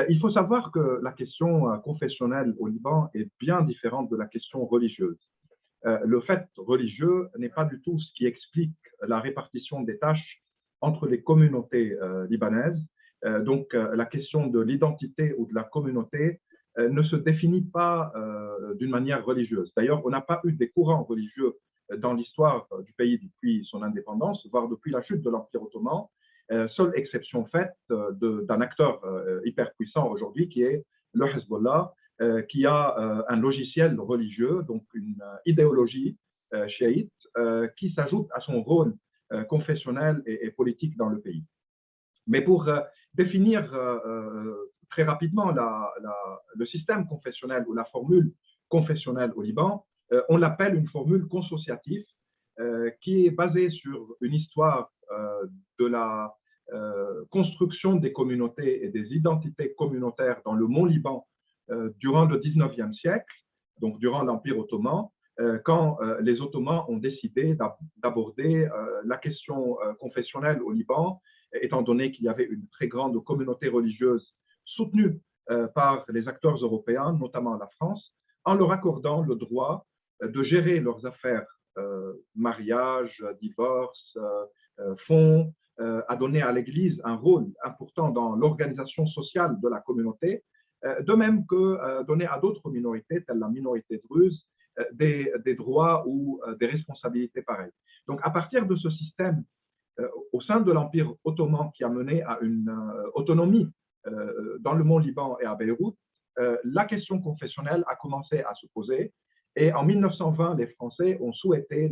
Il faut savoir que la question confessionnelle au Liban est bien différente de la question religieuse. Le fait religieux n'est pas du tout ce qui explique la répartition des tâches entre les communautés libanaises. Donc, la question de l'identité ou de la communauté ne se définit pas d'une manière religieuse. D'ailleurs, on n'a pas eu des courants religieux dans l'histoire du pays depuis son indépendance, voire depuis la chute de l'Empire ottoman, seule exception faite d'un acteur hyper puissant aujourd'hui qui est le Hezbollah, qui a un logiciel religieux, donc une idéologie chiite, qui s'ajoute à son rôle confessionnel et politique dans le pays. Mais pour définir très rapidement le système confessionnel ou la formule confessionnelle au Liban, on l'appelle une formule consociative qui est basée sur une histoire de la construction des communautés et des identités communautaires dans le Mont Liban durant le 19e siècle, donc durant l'Empire ottoman, quand les Ottomans ont décidé d'aborder la question confessionnelle au Liban, étant donné qu'il y avait une très grande communauté religieuse soutenue par les acteurs européens, notamment la France, en leur accordant le droit de gérer leurs affaires, mariage, divorce, fonds, à donner à l'Église un rôle important dans l'organisation sociale de la communauté, de même que donner à d'autres minorités, telles la minorité druze, des droits ou des responsabilités pareilles. Donc, à partir de ce système, au sein de l'Empire ottoman qui a mené à une autonomie dans le Mont-Liban et à Beyrouth, la question confessionnelle a commencé à se poser. Et en 1920, les Français ont souhaité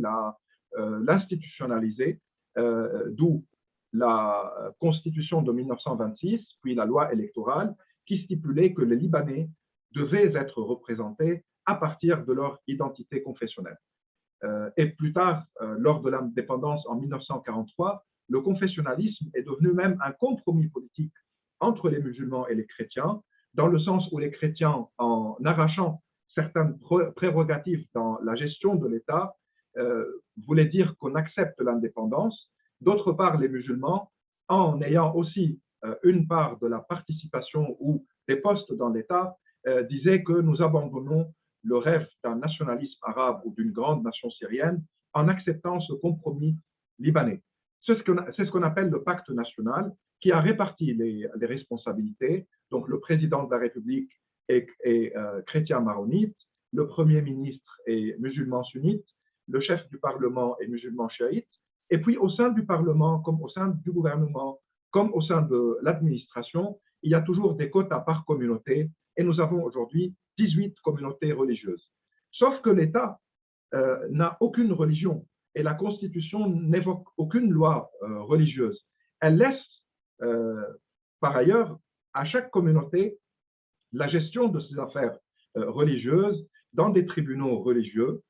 l'institutionnaliser, d'où la Constitution de 1926, puis la loi électorale, qui stipulait que les Libanais devaient être représentés à partir de leur identité confessionnelle. Et plus tard, lors de l'indépendance en 1943, le confessionnalisme est devenu même un compromis politique entre les musulmans et les chrétiens, dans le sens où les chrétiens, en arrachant certaines prérogatives dans la gestion de l'État, voulaient dire qu'on accepte l'indépendance. D'autre part, les musulmans, en ayant aussi une part de la participation ou des postes dans l'État, disaient que nous abandonnons le rêve d'un nationalisme arabe ou d'une grande nation syrienne en acceptant ce compromis libanais. C'est ce qu'on appelle le pacte national, qui a réparti les responsabilités. Donc, le président de la République est chrétien maronite, le premier ministre est musulman sunnite, le chef du Parlement est musulman chiite, et puis au sein du Parlement, comme au sein du gouvernement, comme au sein de l'administration, il y a toujours des quotas par communauté, et nous avons aujourd'hui 18 communautés religieuses. Sauf que l'État n'a aucune religion, et la Constitution n'évoque aucune loi religieuse. Elle laisse, par ailleurs, à chaque communauté la gestion de ses affaires religieuses dans des tribunaux religieux.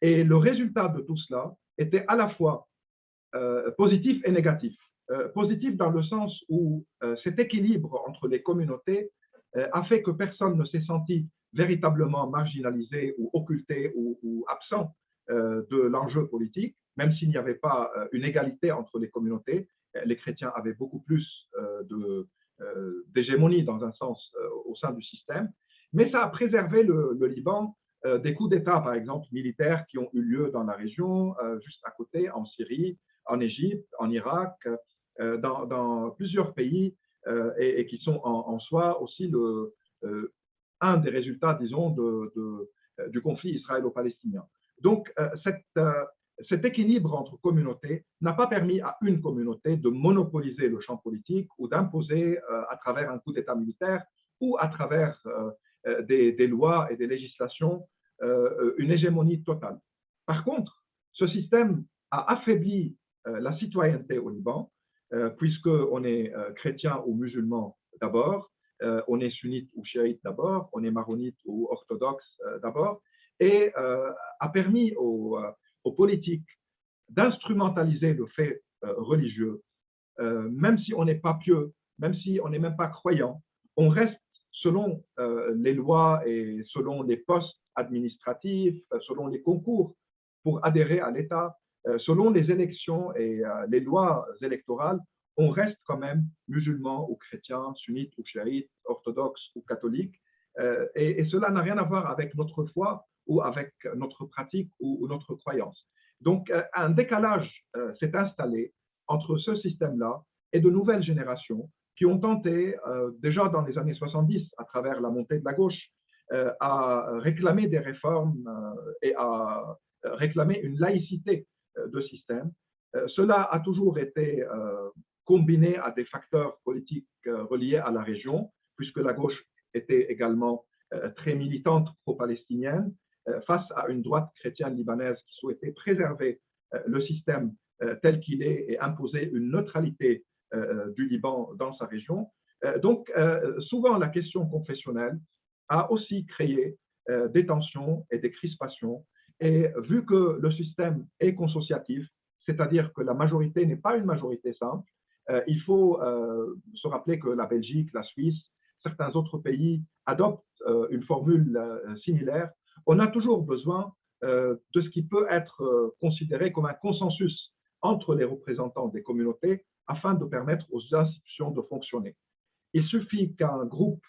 Et le résultat de tout cela était à la fois positif et négatif. Positif dans le sens où cet équilibre entre les communautés a fait que personne ne s'est senti véritablement marginalisé ou occulté ou absent de l'enjeu politique, même s'il n'y avait pas une égalité entre les communautés. Les chrétiens avaient beaucoup plus d'hégémonie dans un sens au sein du système, mais ça a préservé le Liban des coups d'État, par exemple, militaires qui ont eu lieu dans la région, juste à côté, en Syrie, en Égypte, en Irak, dans plusieurs pays, et qui sont en soi aussi un des résultats, disons, du conflit israélo-palestinien. Donc, cet équilibre entre communautés n'a pas permis à une communauté de monopoliser le champ politique ou d'imposer à travers un coup d'État militaire ou à travers des lois et des législations une hégémonie totale. Par contre, ce système a affaibli la citoyenneté au Liban, puisqu'on est chrétien ou musulman d'abord, on est sunnite ou chiite d'abord, on est maronite ou orthodoxe d'abord, et a permis aux politiques d'instrumentaliser le fait religieux, même si on n'est pas pieux, même si on n'est même pas croyant, on reste selon les lois et selon les postes administratifs, selon les concours pour adhérer à l'État, selon les élections et les lois électorales, on reste quand même musulman ou chrétien, sunnite ou chiite, orthodoxe ou catholique. Et cela n'a rien à voir avec notre foi ou avec notre pratique ou notre croyance. Donc, un décalage s'est installé entre ce système-là et de nouvelles générations qui ont tenté, déjà dans les années 70, à travers la montée de la gauche, à réclamer des réformes et à réclamer une laïcité de système. Cela a toujours été combiné à des facteurs politiques reliés à la région, puisque la gauche était également très militante pro-palestinienne, face à une droite chrétienne libanaise qui souhaitait préserver le système tel qu'il est et imposer une neutralité du Liban dans sa région. Donc, souvent, la question confessionnelle a aussi créé des tensions et des crispations. Et vu que le système est consociatif, c'est-à-dire que la majorité n'est pas une majorité simple, il faut se rappeler que la Belgique, la Suisse, certains autres pays adoptent une formule similaire. On a toujours besoin de ce qui peut être considéré comme un consensus entre les représentants des communautés afin de permettre aux institutions de fonctionner. Il suffit qu'un groupe,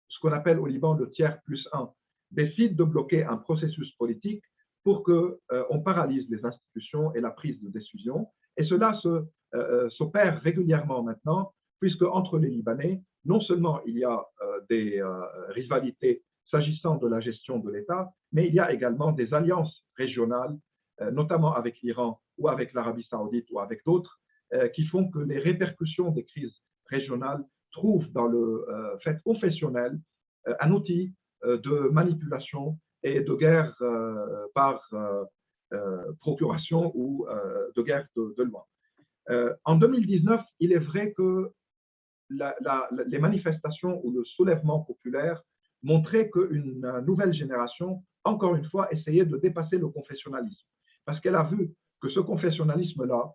ce qu'on appelle au Liban le tiers plus un, décide de bloquer un processus politique pour qu'on paralyse les institutions et la prise de décision. Et cela s'opère régulièrement maintenant, puisque entre les Libanais, non seulement il y a des rivalités s'agissant de la gestion de l'État, mais il y a également des alliances régionales, notamment avec l'Iran ou avec l'Arabie saoudite ou avec d'autres, qui font que les répercussions des crises régionales trouvent dans le fait confessionnel un outil de manipulation et de guerre par procuration ou de guerre de loin. En 2019, il est vrai que les manifestations ou le soulèvement populaire montraient qu'une nouvelle génération, encore une fois, essayait de dépasser le confessionnalisme. Parce qu'elle a vu que ce confessionnalisme-là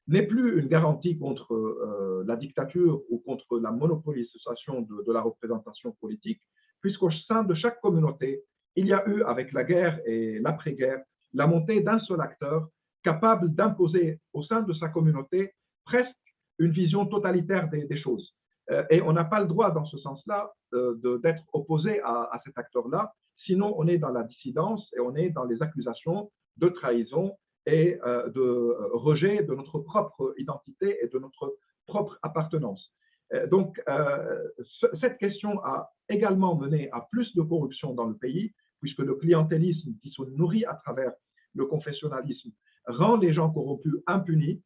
n'est plus une garantie contre la dictature ou contre la monopolisation de la représentation politique, puisqu'au sein de chaque communauté, il y a eu, avec la guerre et l'après-guerre, la montée d'un seul acteur capable d'imposer au sein de sa communauté presque une vision totalitaire des choses. Et on n'a pas le droit, dans ce sens-là, d'être opposé à cet acteur-là, sinon on est dans la dissidence et on est dans les accusations de trahison et de rejet de notre propre identité et de notre propre appartenance. Donc, cette question a également mené à plus de corruption dans le pays, puisque le clientélisme qui se nourrit à travers le confessionnalisme rend les gens corrompus impunis.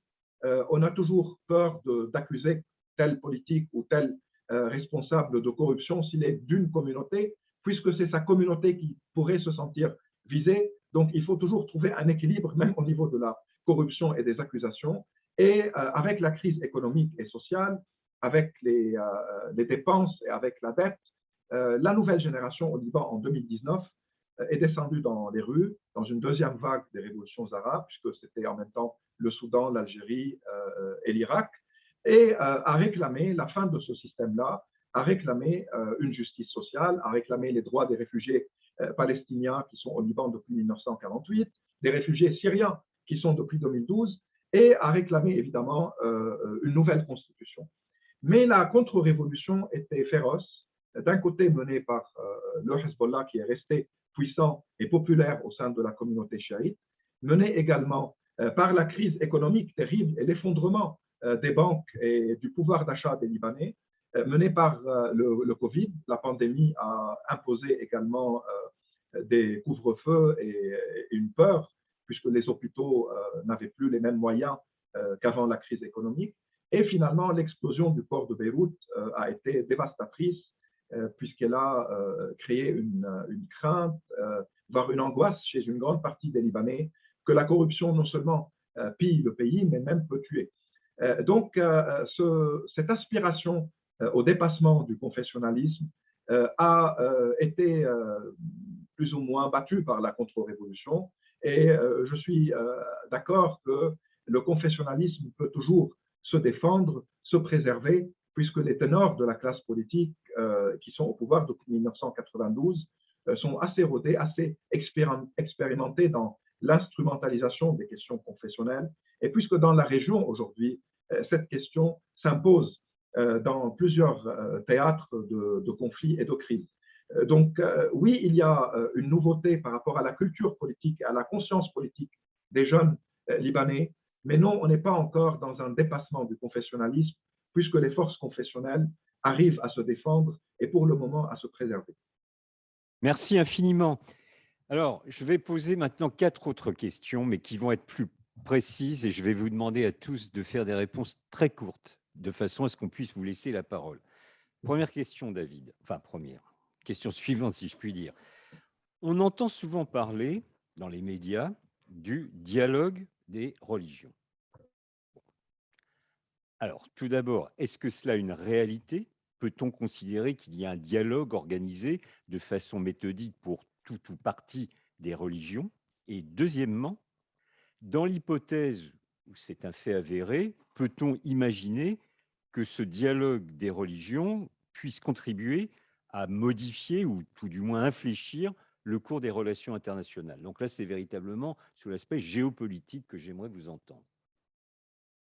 On a toujours peur d'accuser tel politique ou tel responsable de corruption s'il est d'une communauté, puisque c'est sa communauté qui pourrait se sentir visée. Donc, il faut toujours trouver un équilibre, même au niveau de la corruption et des accusations. Et avec la crise économique et sociale, avec les dépenses et avec la dette, la nouvelle génération au Liban en 2019 est descendue dans les rues, dans une deuxième vague des révolutions arabes, puisque c'était en même temps le Soudan, l'Algérie et l'Irak, et a réclamé la fin de ce système-là, a réclamé une justice sociale, a réclamé les droits des réfugiés palestiniens qui sont au Liban depuis 1948, des réfugiés syriens qui sont depuis 2012, et a réclamé évidemment une nouvelle constitution. Mais la contre-révolution était féroce, d'un côté menée par le Hezbollah qui est resté puissant et populaire au sein de la communauté chiite, menée également par la crise économique terrible et l'effondrement des banques et du pouvoir d'achat des Libanais, menée par le Covid. La pandémie a imposé également des couvre-feux et une peur, puisque les hôpitaux n'avaient plus les mêmes moyens qu'avant la crise économique. Et finalement, l'explosion du port de Beyrouth a été dévastatrice, puisqu'elle a créé une crainte, voire une angoisse chez une grande partie des Libanais, que la corruption non seulement pille le pays, mais même peut tuer. Donc, cette aspiration au dépassement du confessionnalisme a été plus ou moins battue par la contre-révolution. Et je suis d'accord que le confessionnalisme peut toujours se défendre, se préserver, puisque les ténors de la classe politique qui sont au pouvoir depuis 1992 sont assez rodés, assez expérimentés dans l'instrumentalisation des questions confessionnelles. Et puisque dans la région aujourd'hui, cette question s'impose dans plusieurs théâtres de conflits et de crises. Donc oui, il y a une nouveauté par rapport à la culture politique, à la conscience politique des jeunes libanais, mais non, on n'est pas encore dans un dépassement du confessionnalisme, puisque les forces confessionnelles arrivent à se défendre et pour le moment à se préserver. Merci infiniment. Alors, je vais poser maintenant 4 autres questions, mais qui vont être plus précises, et je vais vous demander à tous de faire des réponses très courtes, de façon à ce qu'on puisse vous laisser la parole. Première question, David. Enfin, première. Question suivante, si je puis dire. On entend souvent parler, dans les médias, du dialogue des religions. Alors, tout d'abord, est-ce que cela est une réalité? Peut-on considérer qu'il y a un dialogue organisé de façon méthodique pour tout ou partie des religions? Et deuxièmement, dans l'hypothèse où c'est un fait avéré, peut-on imaginer que ce dialogue des religions puisse contribuer à modifier ou tout du moins infléchir le cours des relations internationales. Donc là, c'est véritablement sur l'aspect géopolitique que j'aimerais vous entendre.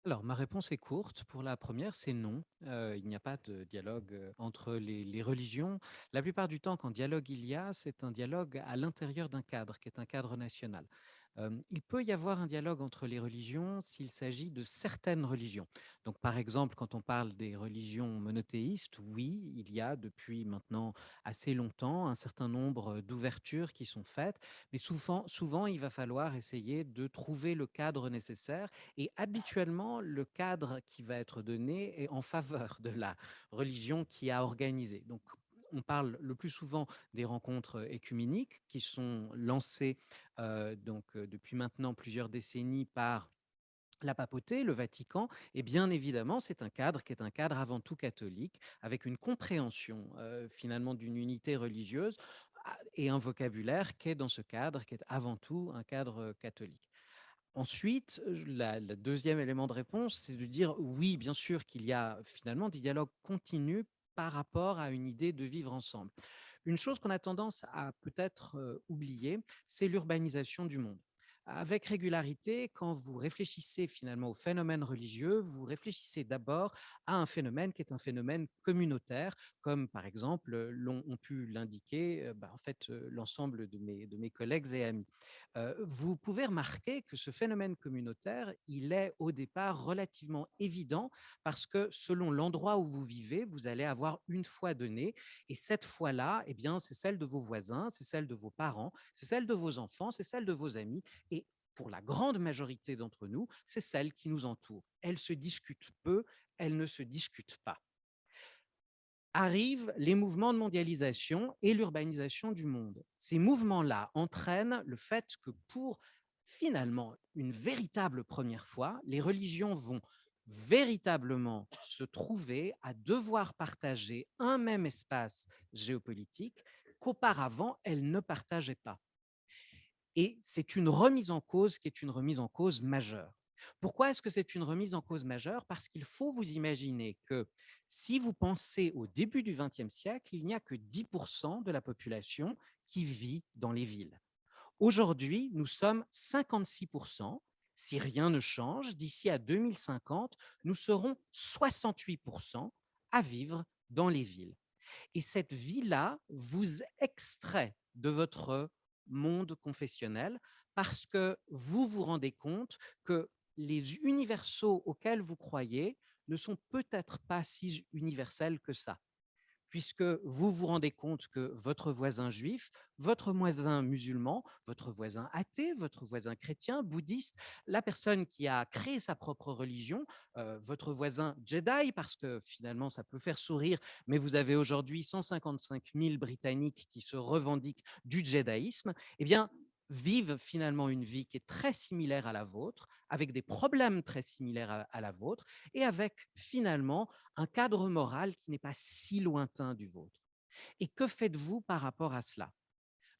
Alors, ma réponse est courte. Pour la première, c'est non. Il n'y a pas de dialogue entre les religions. La plupart du temps, quand dialogue il y a, c'est un dialogue à l'intérieur d'un cadre, qui est un cadre national. Il peut y avoir un dialogue entre les religions s'il s'agit de certaines religions. Donc, par exemple, quand on parle des religions monothéistes, oui, il y a depuis maintenant assez longtemps un certain nombre d'ouvertures qui sont faites, mais souvent, il va falloir essayer de trouver le cadre nécessaire et habituellement, le cadre qui va être donné est en faveur de la religion qui a organisé. Donc, on parle le plus souvent des rencontres écuméniques qui sont lancées depuis maintenant plusieurs décennies par la papauté, le Vatican, et bien évidemment, c'est un cadre qui est un cadre avant tout catholique, avec une compréhension finalement d'une unité religieuse et un vocabulaire qui est dans ce cadre, qui est avant tout un cadre catholique. Ensuite, le deuxième élément de réponse, c'est de dire oui, bien sûr qu'il y a finalement des dialogues continus par rapport à une idée de vivre ensemble. Une chose qu'on a tendance à peut-être oublier, c'est l'urbanisation du monde. Avec régularité, quand vous réfléchissez finalement au phénomène religieux, vous réfléchissez d'abord à un phénomène qui est un phénomène communautaire, comme par exemple ont pu l'indiquer l'ensemble de mes collègues et amis. Vous pouvez remarquer que ce phénomène communautaire, il est au départ relativement évident parce que selon l'endroit où vous vivez, vous allez avoir une foi donnée et cette foi-là, eh bien, c'est celle de vos voisins, c'est celle de vos parents, c'est celle de vos enfants, c'est celle de vos amis et pour la grande majorité d'entre nous, c'est celle qui nous entoure. Elle se discute peu, elle ne se discute pas. Arrivent les mouvements de mondialisation et l'urbanisation du monde. Ces mouvements-là entraînent le fait que pour finalement une véritable première fois, les religions vont véritablement se trouver à devoir partager un même espace géopolitique qu'auparavant elles ne partageaient pas. Et c'est une remise en cause qui est une remise en cause majeure. Pourquoi est-ce que c'est une remise en cause majeure? Parce qu'il faut vous imaginer que si vous pensez au début du XXe siècle, il n'y a que 10% de la population qui vit dans les villes. Aujourd'hui, nous sommes 56%. Si rien ne change, d'ici à 2050, nous serons 68% à vivre dans les villes. Et cette vie-là vous extrait de votre monde confessionnel parce que vous vous rendez compte que les universaux auxquels vous croyez ne sont peut-être pas si universels que ça, puisque vous vous rendez compte que votre voisin juif, votre voisin musulman, votre voisin athée, votre voisin chrétien, bouddhiste, la personne qui a créé sa propre religion, votre voisin Jedi, parce que finalement ça peut faire sourire, mais vous avez aujourd'hui 155 000 Britanniques qui se revendiquent du Jediisme, eh bien, vivent finalement une vie qui est très similaire à la vôtre, avec des problèmes très similaires à la vôtre, et avec finalement un cadre moral qui n'est pas si lointain du vôtre. Et que faites-vous par rapport à cela?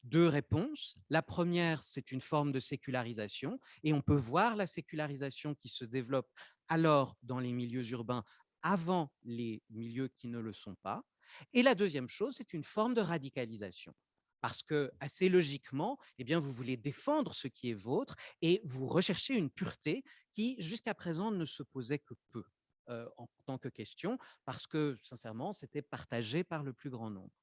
Deux réponses. La première, c'est une forme de sécularisation, et on peut voir la sécularisation qui se développe alors dans les milieux urbains avant les milieux qui ne le sont pas. Et la deuxième chose, c'est une forme de radicalisation. Parce que, assez logiquement, eh bien, vous voulez défendre ce qui est vôtre et vous recherchez une pureté qui, jusqu'à présent, ne se posait que peu en tant que question, parce que, sincèrement, c'était partagé par le plus grand nombre.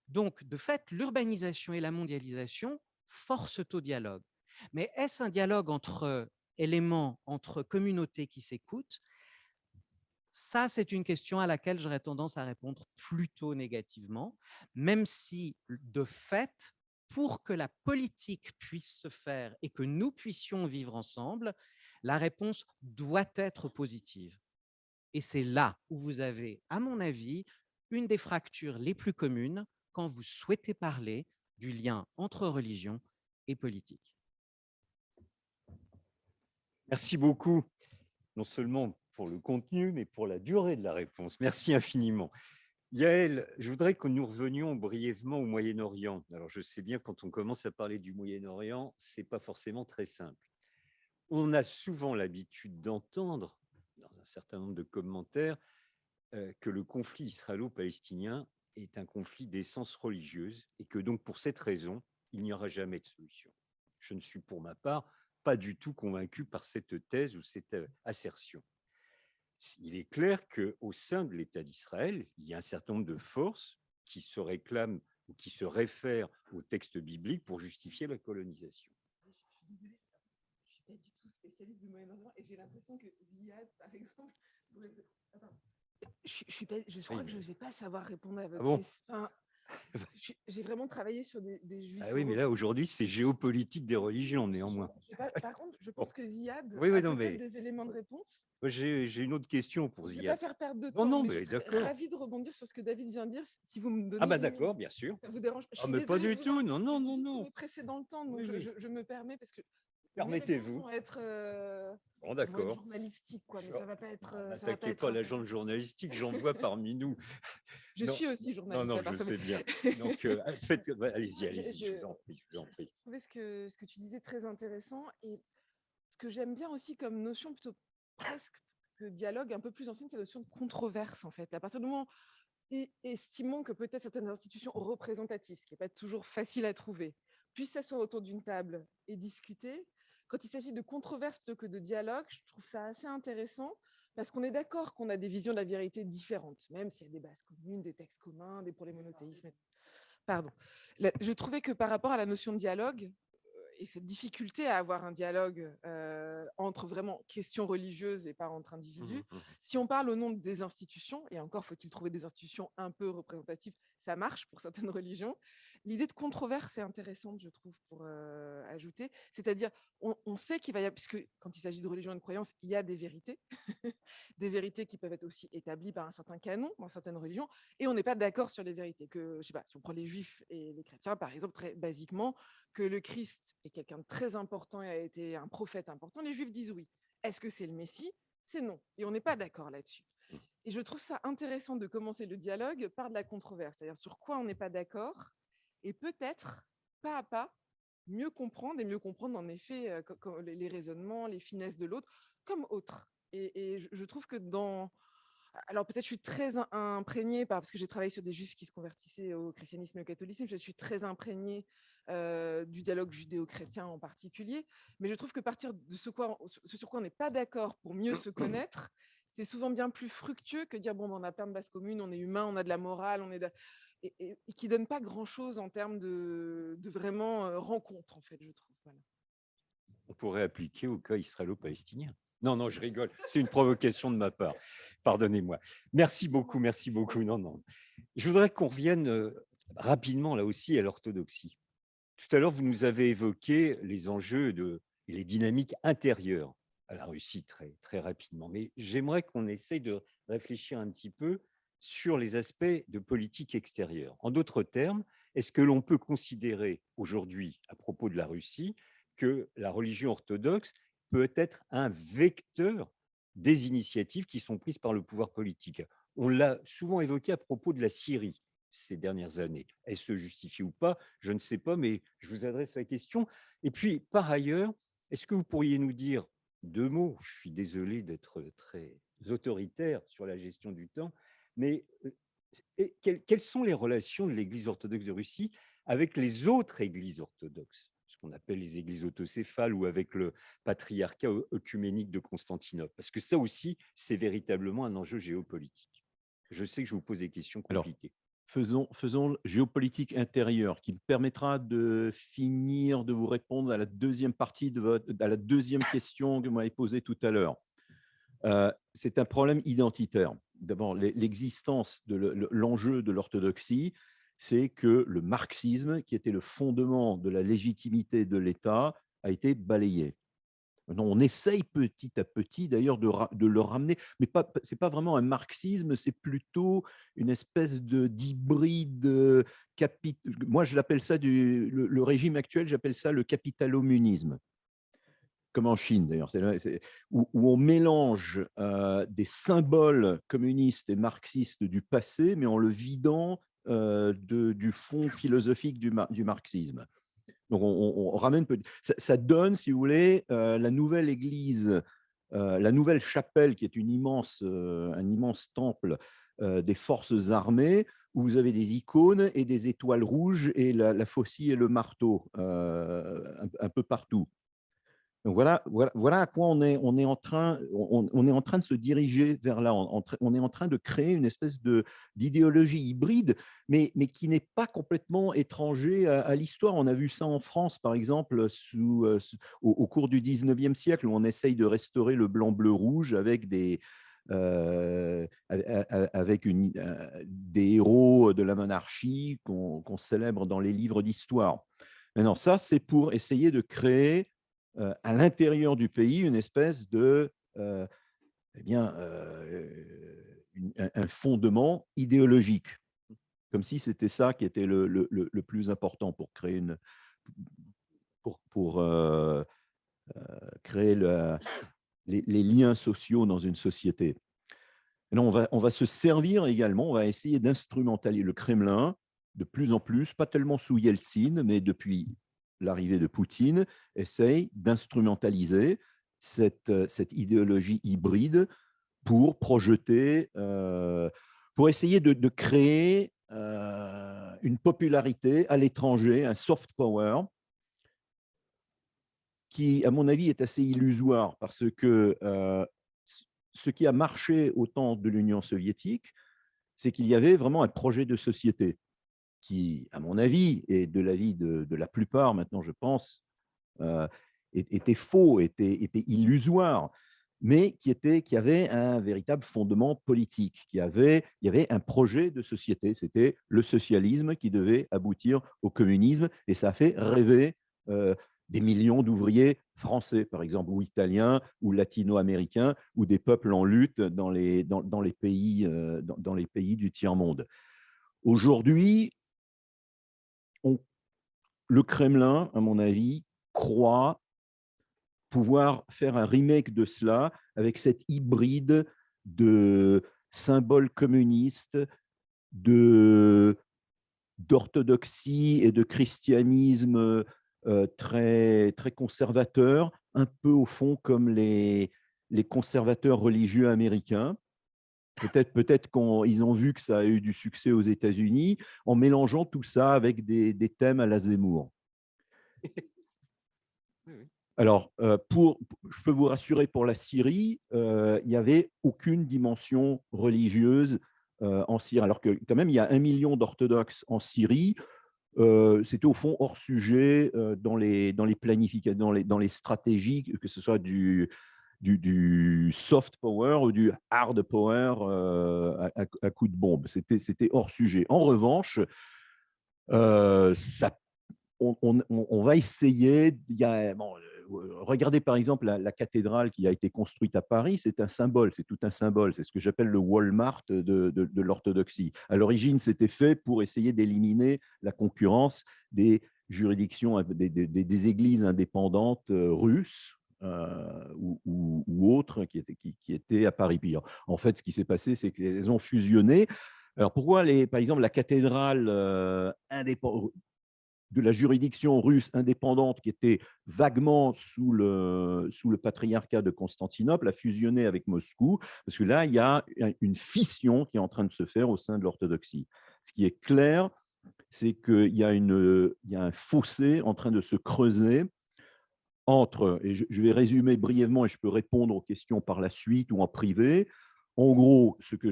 Donc, de fait, l'urbanisation et la mondialisation forcent au dialogue. Mais est-ce un dialogue entre éléments, entre communautés qui s'écoutent? Ça, c'est une question à laquelle j'aurais tendance à répondre plutôt négativement, même si, de fait, pour que la politique puisse se faire et que nous puissions vivre ensemble, la réponse doit être positive. Et c'est là où vous avez, à mon avis, une des fractures les plus communes quand vous souhaitez parler du lien entre religion et politique. Merci beaucoup, non seulement pour le contenu, mais pour la durée de la réponse. Merci infiniment. Yael, je voudrais que nous revenions brièvement au Moyen-Orient. Alors, je sais bien, quand on commence à parler du Moyen-Orient, ce n'est pas forcément très simple. On a souvent l'habitude d'entendre, dans un certain nombre de commentaires, que le conflit israélo-palestinien est un conflit d'essence religieuse et que donc, pour cette raison, il n'y aura jamais de solution. Je ne suis pour ma part pas du tout convaincu par cette thèse ou cette assertion. Il est clair qu'au sein de l'État d'Israël, il y a un certain nombre de forces qui se réclament ou qui se réfèrent au texte biblique pour justifier la colonisation. Je suis désolée, je ne suis pas du tout spécialiste du Moyen-Orient et j'ai l'impression que Ziad, par exemple, pourrait... Attends. Je crois que je ne vais pas savoir répondre à votre question. Enfin, j'ai vraiment travaillé sur des juifs. Ah oui, mais là, aujourd'hui, c'est géopolitique des religions, néanmoins. Par contre, je pense que Ziad a peut-être des éléments de réponse. J'ai une autre question pour Ziad. Je ne Ziad. vais pas faire perdre de temps, non, mais je suis ravie de rebondir sur ce que David vient de dire, si vous me donnez... Ah bah d'accord, bien sûr. Ça vous dérange pas? Mais pas du tout, non. Vous êtes pressé dans le temps, donc je me permets, parce que... Permettez-vous. Vont être, bon, d'accord. Journalistique, quoi, mais ça va pas être. N'attaquez pas l'agent journalistique, j'en vois parmi nous. Je suis aussi journaliste. Non, je sais bien. Donc, allez-y, je vous en prie. Je trouvais ce que tu disais très intéressant, et ce que j'aime bien aussi comme notion plutôt presque que dialogue un peu plus ancienne, c'est la notion de controverse, en fait. À partir du moment où estimons que peut-être certaines institutions représentatives, ce qui n'est pas toujours facile à trouver, puissent s'asseoir autour d'une table et discuter. Quand il s'agit de controverse plutôt que de dialogue, je trouve ça assez intéressant parce qu'on est d'accord qu'on a des visions de la vérité différentes, même s'il y a des bases communes, des textes communs, des problèmes monothéismes. Pardon. Je trouvais que par rapport à la notion de dialogue et cette difficulté à avoir un dialogue entre vraiment questions religieuses et pas entre individus, si on parle au nom des institutions, et encore faut-il trouver des institutions un peu représentatives, ça marche pour certaines religions. L'idée de controverse est intéressante, je trouve, pour ajouter. C'est-à-dire, on sait qu'il va y avoir, puisque quand il s'agit de religion et de croyance, il y a des vérités, des vérités qui peuvent être aussi établies par un certain canon dans certaines religions, et on n'est pas d'accord sur les vérités. Que, je sais pas, si on prend les juifs et les chrétiens, par exemple, très basiquement, que le Christ est quelqu'un de très important et a été un prophète important, les juifs disent oui. Est-ce que c'est le Messie? C'est non. Et on n'est pas d'accord là-dessus. Et je trouve ça intéressant de commencer le dialogue par de la controverse, c'est-à-dire sur quoi on n'est pas d'accord, et peut-être, pas à pas, mieux comprendre en effet les raisonnements, les finesses de l'autre, comme autre. Et je trouve que dans... Alors peut-être je suis très imprégnée, parce que j'ai travaillé sur des juifs qui se convertissaient au christianisme et au catholicisme, je suis très imprégnée du dialogue judéo-chrétien en particulier, mais je trouve que partir de ce sur quoi on n'est pas d'accord pour mieux se connaître, c'est souvent bien plus fructueux que dire bon, on a plein de bases communes, on est humain, on a de la morale, et qui ne donne pas grand-chose en termes de vraiment rencontre, en fait, je trouve. Voilà. On pourrait appliquer au cas israélo-palestinien. Non, je rigole. C'est une provocation de ma part. Pardonnez-moi. Merci beaucoup. Non. Je voudrais qu'on revienne rapidement, là aussi, à l'orthodoxie. Tout à l'heure, vous nous avez évoqué les enjeux et les dynamiques intérieures à la Russie très, très rapidement. Mais j'aimerais qu'on essaye de réfléchir un petit peu sur les aspects de politique extérieure. En d'autres termes, est-ce que l'on peut considérer aujourd'hui, à propos de la Russie, que la religion orthodoxe peut être un vecteur des initiatives qui sont prises par le pouvoir politique? On l'a souvent évoqué à propos de la Syrie ces dernières années. Elle se justifie ou pas? Je ne sais pas, mais je vous adresse la question. Et puis, par ailleurs, est-ce que vous pourriez nous dire deux mots? Je suis désolé d'être très autoritaire sur la gestion du temps, mais quelles sont les relations de l'Église orthodoxe de Russie avec les autres églises orthodoxes, ce qu'on appelle les églises autocéphales, ou avec le patriarcat œcuménique de Constantinople? Parce que ça aussi, c'est véritablement un enjeu géopolitique. Je sais que je vous pose des questions compliquées. Alors, faisons géopolitique intérieure, qui me permettra de finir de vous répondre à la deuxième partie à la deuxième question que vous m'avez posée tout à l'heure. C'est un problème identitaire. D'abord, l'existence de l'enjeu de l'orthodoxie, c'est que le marxisme, qui était le fondement de la légitimité de l'État, a été balayé. On essaye petit à petit, d'ailleurs, de le ramener, mais ce n'est pas vraiment un marxisme, c'est plutôt une espèce d'hybride. Moi, je l'appelle ça, le régime actuel, j'appelle ça le capitalo-munisme, comme en Chine d'ailleurs, où on mélange des symboles communistes et marxistes du passé, mais en le vidant du fond philosophique du marxisme. Donc, on ramène ça donne, si vous voulez, la nouvelle église, la nouvelle chapelle, qui est un immense temple des forces armées, où vous avez des icônes et des étoiles rouges et la faucille et le marteau un peu partout. Donc voilà à quoi on est en train de se diriger vers là. On est en train de créer une espèce d'idéologie hybride, mais qui n'est pas complètement étranger à l'histoire. On a vu ça en France, par exemple, au cours du 19e siècle, où on essaye de restaurer le blanc-bleu-rouge avec des héros de la monarchie qu'on célèbre dans les livres d'histoire. Maintenant, ça, c'est pour essayer de créer à l'intérieur du pays une espèce de un fondement idéologique, comme si c'était ça qui était le plus important pour créer créer les liens sociaux dans une société. Et non, on va se servir également, on va essayer d'instrumentaliser le Kremlin de plus en plus, pas tellement sous Yeltsin, mais depuis l'arrivée de Poutine, essaye d'instrumentaliser cette idéologie hybride pour projeter, pour essayer de créer une popularité à l'étranger, un soft power, qui, à mon avis, est assez illusoire parce que ce qui a marché au temps de l'Union soviétique, c'est qu'il y avait vraiment un projet de société qui, à mon avis, et de l'avis de la plupart maintenant, je pense, était faux, était illusoire, mais qui avait un véritable fondement politique, il y avait un projet de société, c'était le socialisme qui devait aboutir au communisme, et ça a fait rêver des millions d'ouvriers français, par exemple, ou italiens, ou latino-américains, ou des peuples en lutte dans les pays du tiers-monde. Aujourd'hui, le Kremlin, à mon avis, croit pouvoir faire un remake de cela avec cette hybride de symboles communistes, d'orthodoxie et de christianisme très, très conservateur, un peu au fond comme les conservateurs religieux américains. Peut-être qu'ils ont vu que ça a eu du succès aux États-Unis en mélangeant tout ça avec des thèmes à la Zemmour. Alors, je peux vous rassurer, pour la Syrie, il n'y avait aucune dimension religieuse en Syrie. Alors que quand même, il y a 1 million d'orthodoxes en Syrie. C'était au fond hors sujet dans les planifications, dans les stratégies, que ce soit du soft power ou du hard power à coup de bombe. C'était hors sujet. En revanche, on va essayer. Regardez par exemple la cathédrale qui a été construite à Paris, c'est un symbole, c'est tout un symbole. C'est ce que j'appelle le Walmart de l'orthodoxie. À l'origine, c'était fait pour essayer d'éliminer la concurrence des juridictions, des églises indépendantes russes ou autres qui étaient à Paris. Puis, en fait, ce qui s'est passé, c'est qu'elles ont fusionné. Alors pourquoi, par exemple, la cathédrale indépendante de la juridiction russe indépendante qui était vaguement sous le patriarcat de Constantinople a fusionné avec Moscou, parce que là, il y a une fission qui est en train de se faire au sein de l'orthodoxie. Ce qui est clair, c'est qu'il y a un fossé en train de se creuser entre, et je vais résumer brièvement et je peux répondre aux questions par la suite ou en privé. En gros, ce que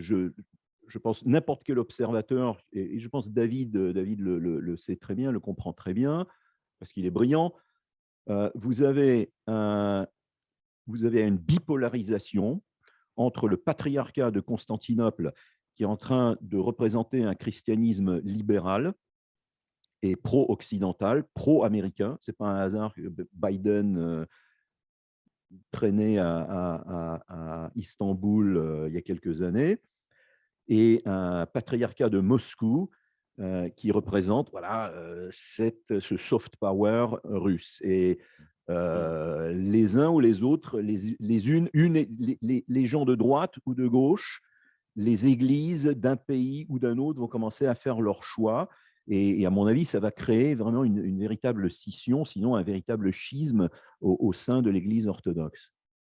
je pense n'importe quel observateur, et je pense David le sait très bien, le comprend très bien, parce qu'il est brillant, vous avez une bipolarisation entre le patriarcat de Constantinople, qui est en train de représenter un christianisme libéral et pro-occidental, pro-américain. Ce n'est pas un hasard que Biden traînait à Istanbul il y a quelques années, et un patriarcat de Moscou qui représente ce soft power russe. Et les uns ou les autres, les gens de droite ou de gauche, les églises d'un pays ou d'un autre vont commencer à faire leur choix. Et à mon avis, ça va créer vraiment une véritable scission, sinon un véritable schisme au sein de l'Église orthodoxe.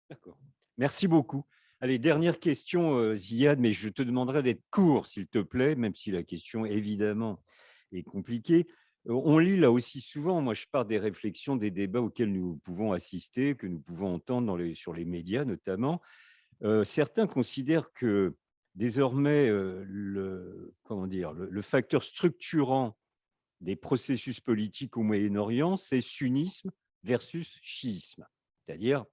D'accord. Merci beaucoup. Allez, dernière question, Ziad, mais je te demanderai d'être court, s'il te plaît, même si la question, évidemment, est compliquée. On lit là aussi souvent, moi je pars des réflexions, des débats auxquels nous pouvons assister, que nous pouvons entendre sur les médias notamment. Certains considèrent que désormais, comment dire, le facteur structurant des processus politiques au Moyen-Orient, c'est sunnisme versus chiisme, c'est-à-dire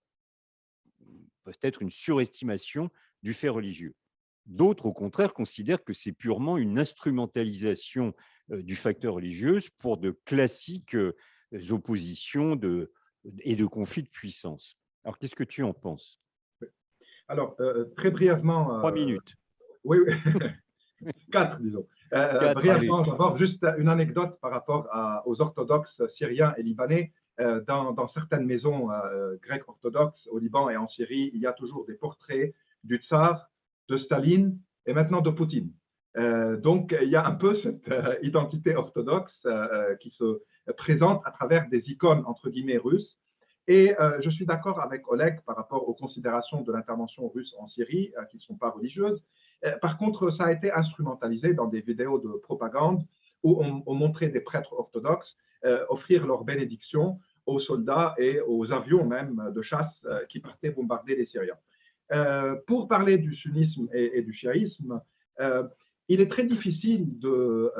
peut-être une surestimation du fait religieux. D'autres, au contraire, considèrent que c'est purement une instrumentalisation du facteur religieux pour de classiques oppositions et de conflits de puissance. Alors, qu'est-ce que tu en penses? Alors, très brièvement… 3 minutes. Oui, oui. 4, disons. 4, Brièvement, d'abord, juste une anecdote par rapport aux orthodoxes syriens et libanais. Dans certaines maisons grecques orthodoxes au Liban et en Syrie, il y a toujours des portraits du tsar, de Staline et maintenant de Poutine. Donc, il y a un peu cette identité orthodoxe qui se présente à travers des icônes, entre guillemets, russes. Et je suis d'accord avec Oleg par rapport aux considérations de l'intervention russe en Syrie, qui ne sont pas religieuses. Par contre, ça a été instrumentalisé dans des vidéos de propagande où on montrait des prêtres orthodoxes offrir leur bénédiction aux soldats et aux avions même de chasse qui partaient bombarder les Syriens. Pour parler du sunnisme et du chiisme, il est très difficile de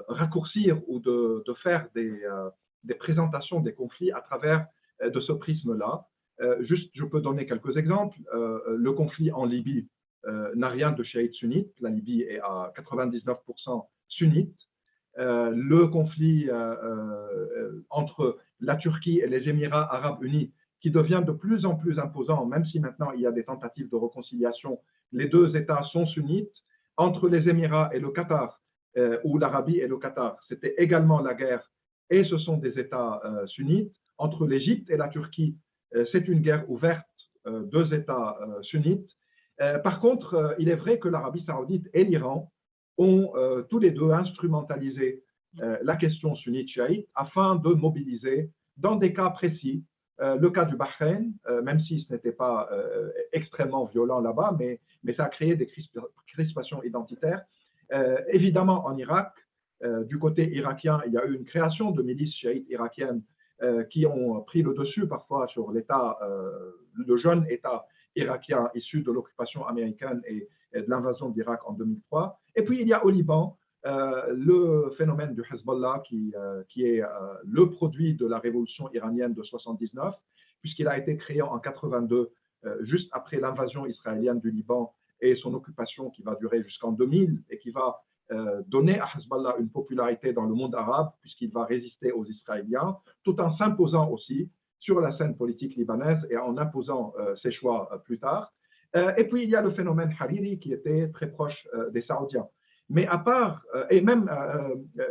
raccourcir ou de faire des présentations des conflits à travers de ce prisme-là. Juste, je peux donner quelques exemples. Le conflit en Libye n'a rien de chiite sunnite. La Libye est à 99% sunnite. Le conflit entre la Turquie et les Émirats arabes unis, qui devient de plus en plus imposant, même si maintenant il y a des tentatives de réconciliation, les deux États sont sunnites. Entre les Émirats et le Qatar, ou l'Arabie et le Qatar, c'était également la guerre, et ce sont des États sunnites. Entre l'Égypte et la Turquie, c'est une guerre ouverte, deux États sunnites. Par contre, il est vrai que l'Arabie saoudite et l'Iran ont tous les deux instrumentalisé la question sunnite-chiite afin de mobiliser, dans des cas précis, le cas du Bahreïn, même si ce n'était pas extrêmement violent là-bas, mais ça a créé des crispations identitaires. Évidemment, en Irak, du côté irakien, il y a eu une création de milices chiites irakiennes qui ont pris le dessus parfois sur l'État, le jeune État irakien issu de l'occupation américaine et de l'invasion d'Irak en 2003. Et puis, il y a au Liban le phénomène du Hezbollah qui est le produit de la révolution iranienne de 79, puisqu'il a été créé en 82, juste après l'invasion israélienne du Liban et son occupation qui va durer jusqu'en 2000 et qui va donner à Hezbollah une popularité dans le monde arabe, puisqu'il va résister aux Israéliens, tout en s'imposant aussi sur la scène politique libanaise et en imposant ses choix plus tard. Et puis, il y a le phénomène Hariri qui était très proche des Saoudiens. Mais à part, et même,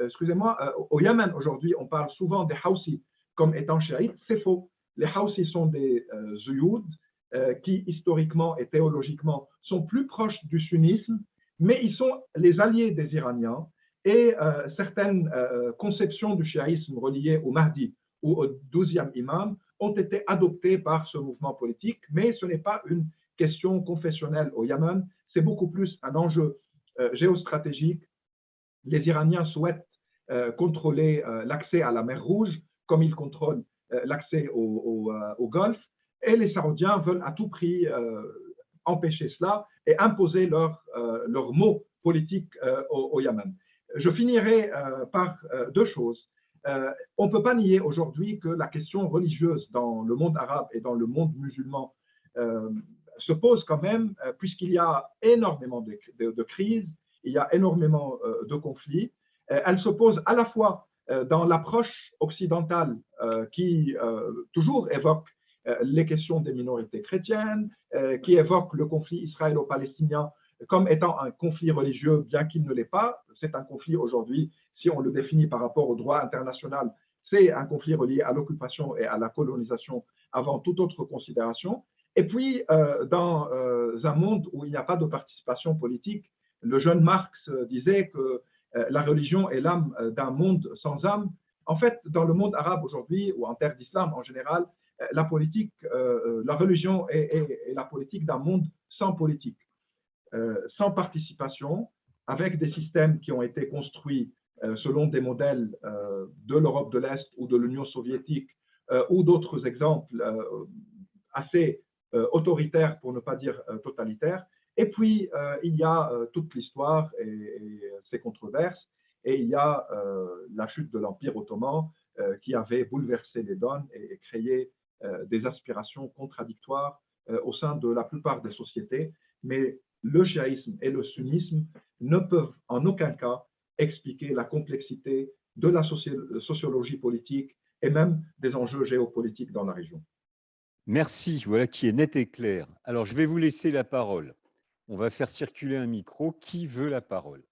excusez-moi, au Yémen aujourd'hui, on parle souvent des Houthis comme étant chiites. C'est faux. Les Houthis sont des Zuyouds qui, historiquement et théologiquement, sont plus proches du sunnisme, mais ils sont les alliés des Iraniens et certaines conceptions du chiisme reliées au Mahdi ou au 12e imam ont été adoptées par ce mouvement politique, mais ce n'est pas une question confessionnelle au Yémen, c'est beaucoup plus un enjeu géostratégique. Les Iraniens souhaitent contrôler l'accès à la mer Rouge, comme ils contrôlent l'accès au Golfe, et les Saoudiens veulent à tout prix empêcher cela et imposer leur mot politique au Yémen. Je finirai par deux choses. On ne peut pas nier aujourd'hui que la question religieuse dans le monde arabe et dans le monde musulman se pose quand même, puisqu'il y a énormément de crises, il y a énormément de conflits. Elle se pose à la fois dans l'approche occidentale qui toujours évoque les questions des minorités chrétiennes, qui évoque le conflit israélo-palestinien comme étant un conflit religieux, bien qu'il ne l'est pas. C'est un conflit aujourd'hui, si on le définit par rapport au droit international, c'est un conflit relié à l'occupation et à la colonisation avant toute autre considération. Et puis, dans un monde où il n'y a pas de participation politique, le jeune Marx disait que la religion est l'âme d'un monde sans âme. En fait, dans le monde arabe aujourd'hui, ou en terre d'islam en général, la politique, la religion est la politique d'un monde sans politique, sans participation, avec des systèmes qui ont été construits selon des modèles de l'Europe de l'Est ou de l'Union soviétique ou d'autres exemples assez autoritaires, pour ne pas dire totalitaires. Et puis, il y a toute l'histoire et ses controverses, et il y a la chute de l'Empire ottoman qui avait bouleversé les donnes et créé des aspirations contradictoires au sein de la plupart des sociétés. Mais le chiisme et le sunnisme ne peuvent en aucun cas expliquer la complexité de la sociologie politique et même des enjeux géopolitiques dans la région. Merci, voilà qui est net et clair. Alors, je vais vous laisser la parole. On va faire circuler un micro. Qui veut la parole?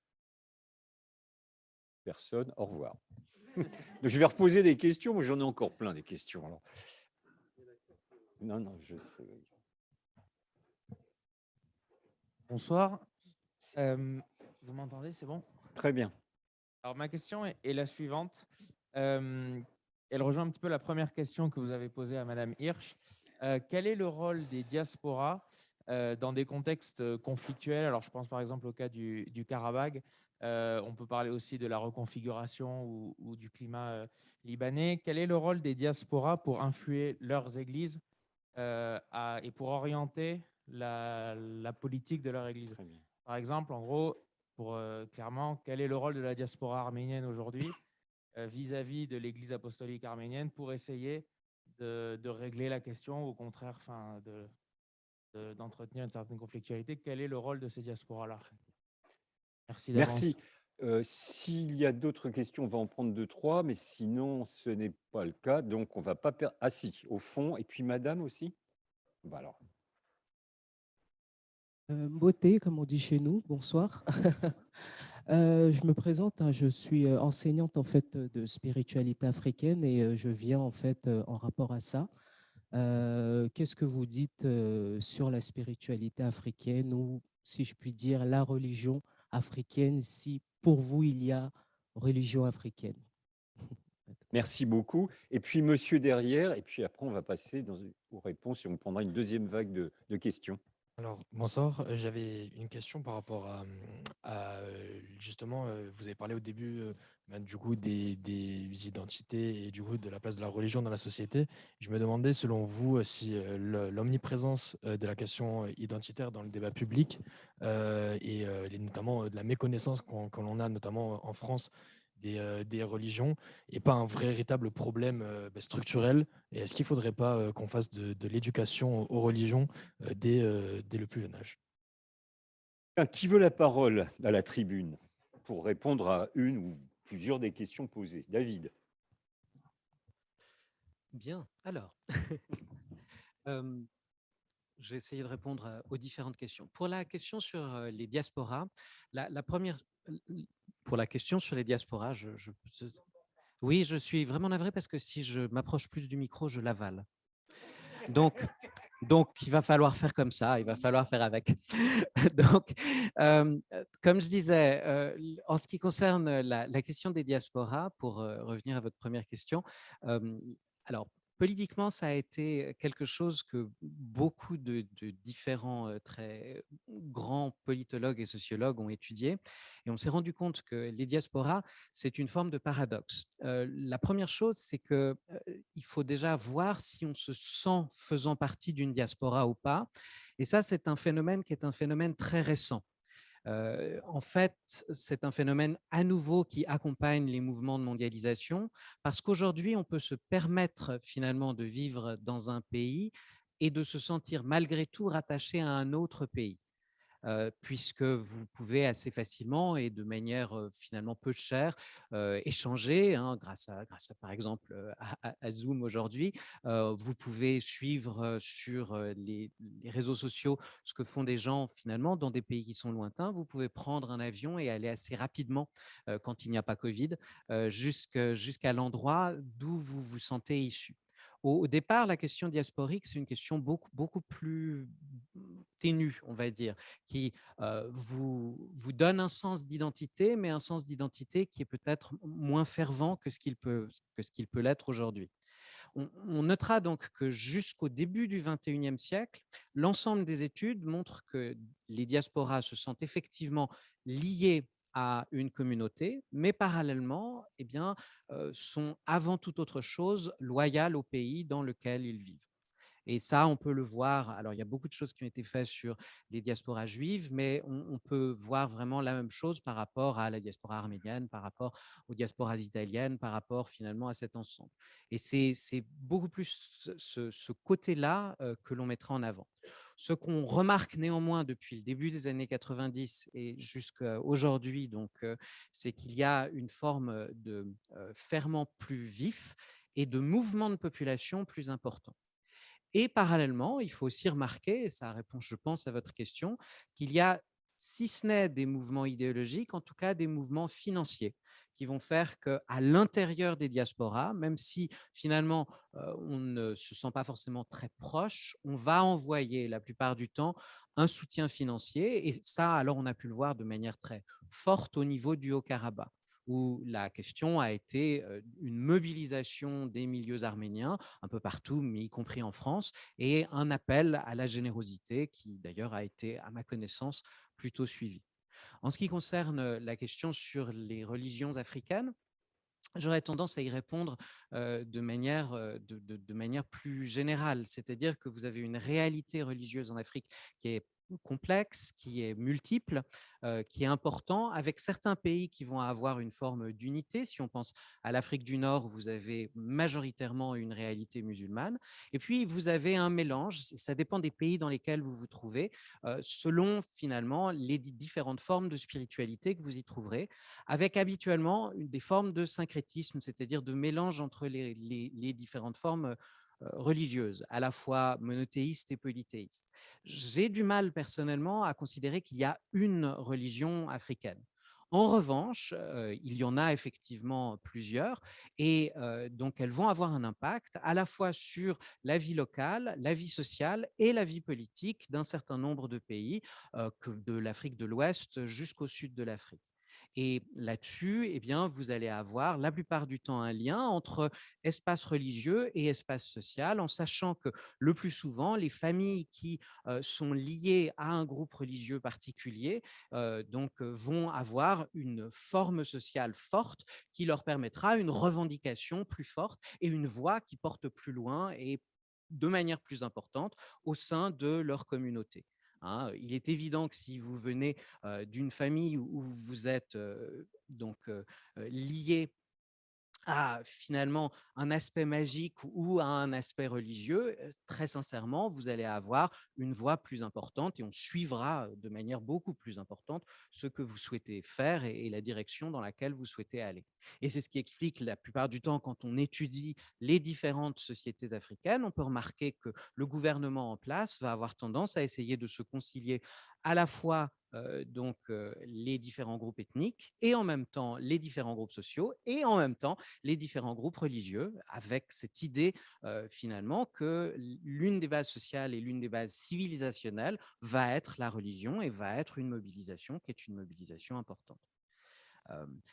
Personne, au revoir. Je vais reposer des questions, moi j'en ai encore plein des questions. Alors. Non, je sais. Bonsoir. Vous m'entendez, c'est bon? Très bien. Alors, ma question est la suivante. Elle rejoint un petit peu la première question que vous avez posée à Madame Hirsch. Quel est le rôle des diasporas dans des contextes conflictuels? Alors, je pense par exemple au cas du Karabagh. On peut parler aussi de la reconfiguration ou du climat libanais. Quel est le rôle des diasporas pour influer leurs églises et pour orienter la politique de leur église? Par exemple, en gros, clairement, quel est le rôle de la diaspora arménienne aujourd'hui vis-à-vis de l'église apostolique arménienne pour essayer de régler la question, au contraire, d'entretenir une certaine conflictualité? Quel est le rôle de ces diasporas-là? Merci d'avance. Merci. S'il y a d'autres questions, on va en prendre 2, 3, mais sinon, ce n'est pas le cas. Donc, on ne va pas perdre. Ah si, au fond. Et puis, madame aussi. Bah alors. Beauté, comme on dit chez nous. Bonsoir. Je me présente, hein, je suis enseignante en fait de spiritualité africaine et je viens en fait en rapport à ça. Qu'est-ce que vous dites sur la spiritualité africaine ou, si je puis dire, la religion africaine, si pour vous il y a religion africaine? Merci beaucoup. Et puis, monsieur derrière, et puis après, on va passer aux réponses et on prendra une deuxième vague de questions. Alors, bonsoir. J'avais une question par rapport justement, vous avez parlé au début du coup des identités et du coup de la place de la religion dans la société. Je me demandais, selon vous, si l'omniprésence de la question identitaire dans le débat public et notamment de la méconnaissance qu'on l'on a, notamment en France, des religions, n'est pas un véritable problème structurel. Et est-ce qu'il ne faudrait pas qu'on fasse de l'éducation aux religions dès le plus jeune âge? Qui veut la parole à la tribune pour répondre à une ou plusieurs des questions posées? David. Bien, alors, je vais essayer de répondre aux différentes questions. Pour la question sur les diasporas, la première, pour la question sur les diasporas, oui, je suis vraiment navré parce que si je m'approche plus du micro, je l'avale. Donc, il va falloir faire comme ça, il va falloir faire avec. Donc, comme je disais, en ce qui concerne la question des diasporas, pour revenir à votre première question, alors, politiquement, ça a été quelque chose que beaucoup de différents très grands politologues et sociologues ont étudié. Et on s'est rendu compte que les diasporas, c'est une forme de paradoxe. La première chose, c'est qu'il faut déjà voir si on se sent faisant partie d'une diaspora ou pas. Et ça, c'est un phénomène qui est un phénomène très récent. En fait, c'est un phénomène à nouveau qui accompagne les mouvements de mondialisation parce qu'aujourd'hui, on peut se permettre finalement de vivre dans un pays et de se sentir malgré tout rattaché à un autre pays. Puisque vous pouvez assez facilement et de manière finalement peu chère échanger, hein, grâce à par exemple à Zoom aujourd'hui. Vous pouvez suivre sur les réseaux sociaux ce que font des gens finalement dans des pays qui sont lointains. Vous pouvez prendre un avion et aller assez rapidement, quand il n'y a pas Covid, jusqu'à l'endroit d'où vous vous sentez issu. Au départ, la question diasporique, c'est une question beaucoup plus ténue, on va dire, qui vous donne un sens d'identité, mais un sens d'identité qui est peut-être moins fervent que ce qu'il peut l'être aujourd'hui. On notera donc que jusqu'au début du XXIe siècle, l'ensemble des études montrent que les diasporas se sentent effectivement liées à une communauté, mais parallèlement, eh bien, sont avant toute autre chose loyales au pays dans lequel ils vivent. Et ça, on peut le voir. Alors, il y a beaucoup de choses qui ont été faites sur les diasporas juives, mais on peut voir vraiment la même chose par rapport à la diaspora arménienne, par rapport aux diasporas italiennes, par rapport finalement à cet ensemble. Et c'est beaucoup plus ce côté-là que l'on mettra en avant. Ce qu'on remarque néanmoins depuis le début des années 90 et jusqu'à aujourd'hui, c'est qu'il y a une forme de ferment plus vif et de mouvement de population plus important. Et parallèlement, il faut aussi remarquer, et ça répond, je pense, à votre question, qu'il y a, si ce n'est des mouvements idéologiques, en tout cas des mouvements financiers qui vont faire qu'à l'intérieur des diasporas, même si finalement on ne se sent pas forcément très proche, on va envoyer la plupart du temps un soutien financier. Et ça, alors on a pu le voir de manière très forte au niveau du Haut-Karabakh, où la question a été une mobilisation des milieux arméniens un peu partout, mais y compris en France, et un appel à la générosité qui d'ailleurs a été, à ma connaissance, plutôt suivi. En ce qui concerne la question sur les religions africaines, j'aurais tendance à y répondre de manière plus générale, c'est-à-dire que vous avez une réalité religieuse en Afrique qui est complexe, qui est multiple, qui est important, avec certains pays qui vont avoir une forme d'unité. Si on pense à l'Afrique du Nord, vous avez majoritairement une réalité musulmane, et puis vous avez un mélange, ça dépend des pays dans lesquels vous vous trouvez, selon finalement les différentes formes de spiritualité que vous y trouverez, avec habituellement des formes de syncrétisme, c'est-à-dire de mélange entre les différentes formes religieuses, à la fois monothéistes et polythéistes. J'ai du mal personnellement à considérer qu'il y a une religion africaine. En revanche, il y en a effectivement plusieurs et donc elles vont avoir un impact à la fois sur la vie locale, la vie sociale et la vie politique d'un certain nombre de pays, que de l'Afrique de l'Ouest jusqu'au sud de l'Afrique. Et là-dessus, eh bien, vous allez avoir la plupart du temps un lien entre espace religieux et espace social, en sachant que le plus souvent, les familles qui sont liées à un groupe religieux particulier vont avoir une forme sociale forte qui leur permettra une revendication plus forte et une voix qui porte plus loin et de manière plus importante au sein de leur communauté. Il est évident que si vous venez d'une famille où vous êtes lié à finalement un aspect magique ou à un aspect religieux, très sincèrement, vous allez avoir une voix plus importante et on suivra de manière beaucoup plus importante ce que vous souhaitez faire et la direction dans laquelle vous souhaitez aller. Et c'est ce qui explique la plupart du temps, quand on étudie les différentes sociétés africaines, on peut remarquer que le gouvernement en place va avoir tendance à essayer de se concilier à la fois les différents groupes ethniques et en même temps les différents groupes sociaux et en même temps les différents groupes religieux, avec cette idée finalement que l'une des bases sociales et l'une des bases civilisationnelles va être la religion et va être une mobilisation qui est une mobilisation importante.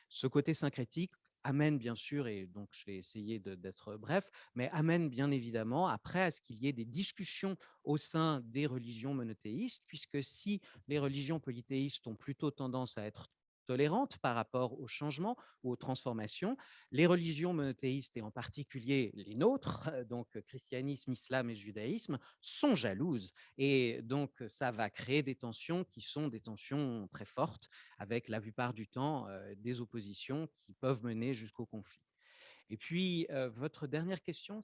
Ce côté syncrétique amène bien sûr, et donc je vais essayer d'être bref, mais amène bien évidemment après à ce qu'il y ait des discussions au sein des religions monothéistes, puisque si les religions polythéistes ont plutôt tendance à être tolérantes par rapport aux changements ou aux transformations, les religions monothéistes, et en particulier les nôtres, donc christianisme, islam et judaïsme, sont jalouses. Et donc, ça va créer des tensions qui sont des tensions très fortes, avec la plupart du temps des oppositions qui peuvent mener jusqu'au conflit. Et puis, votre dernière question,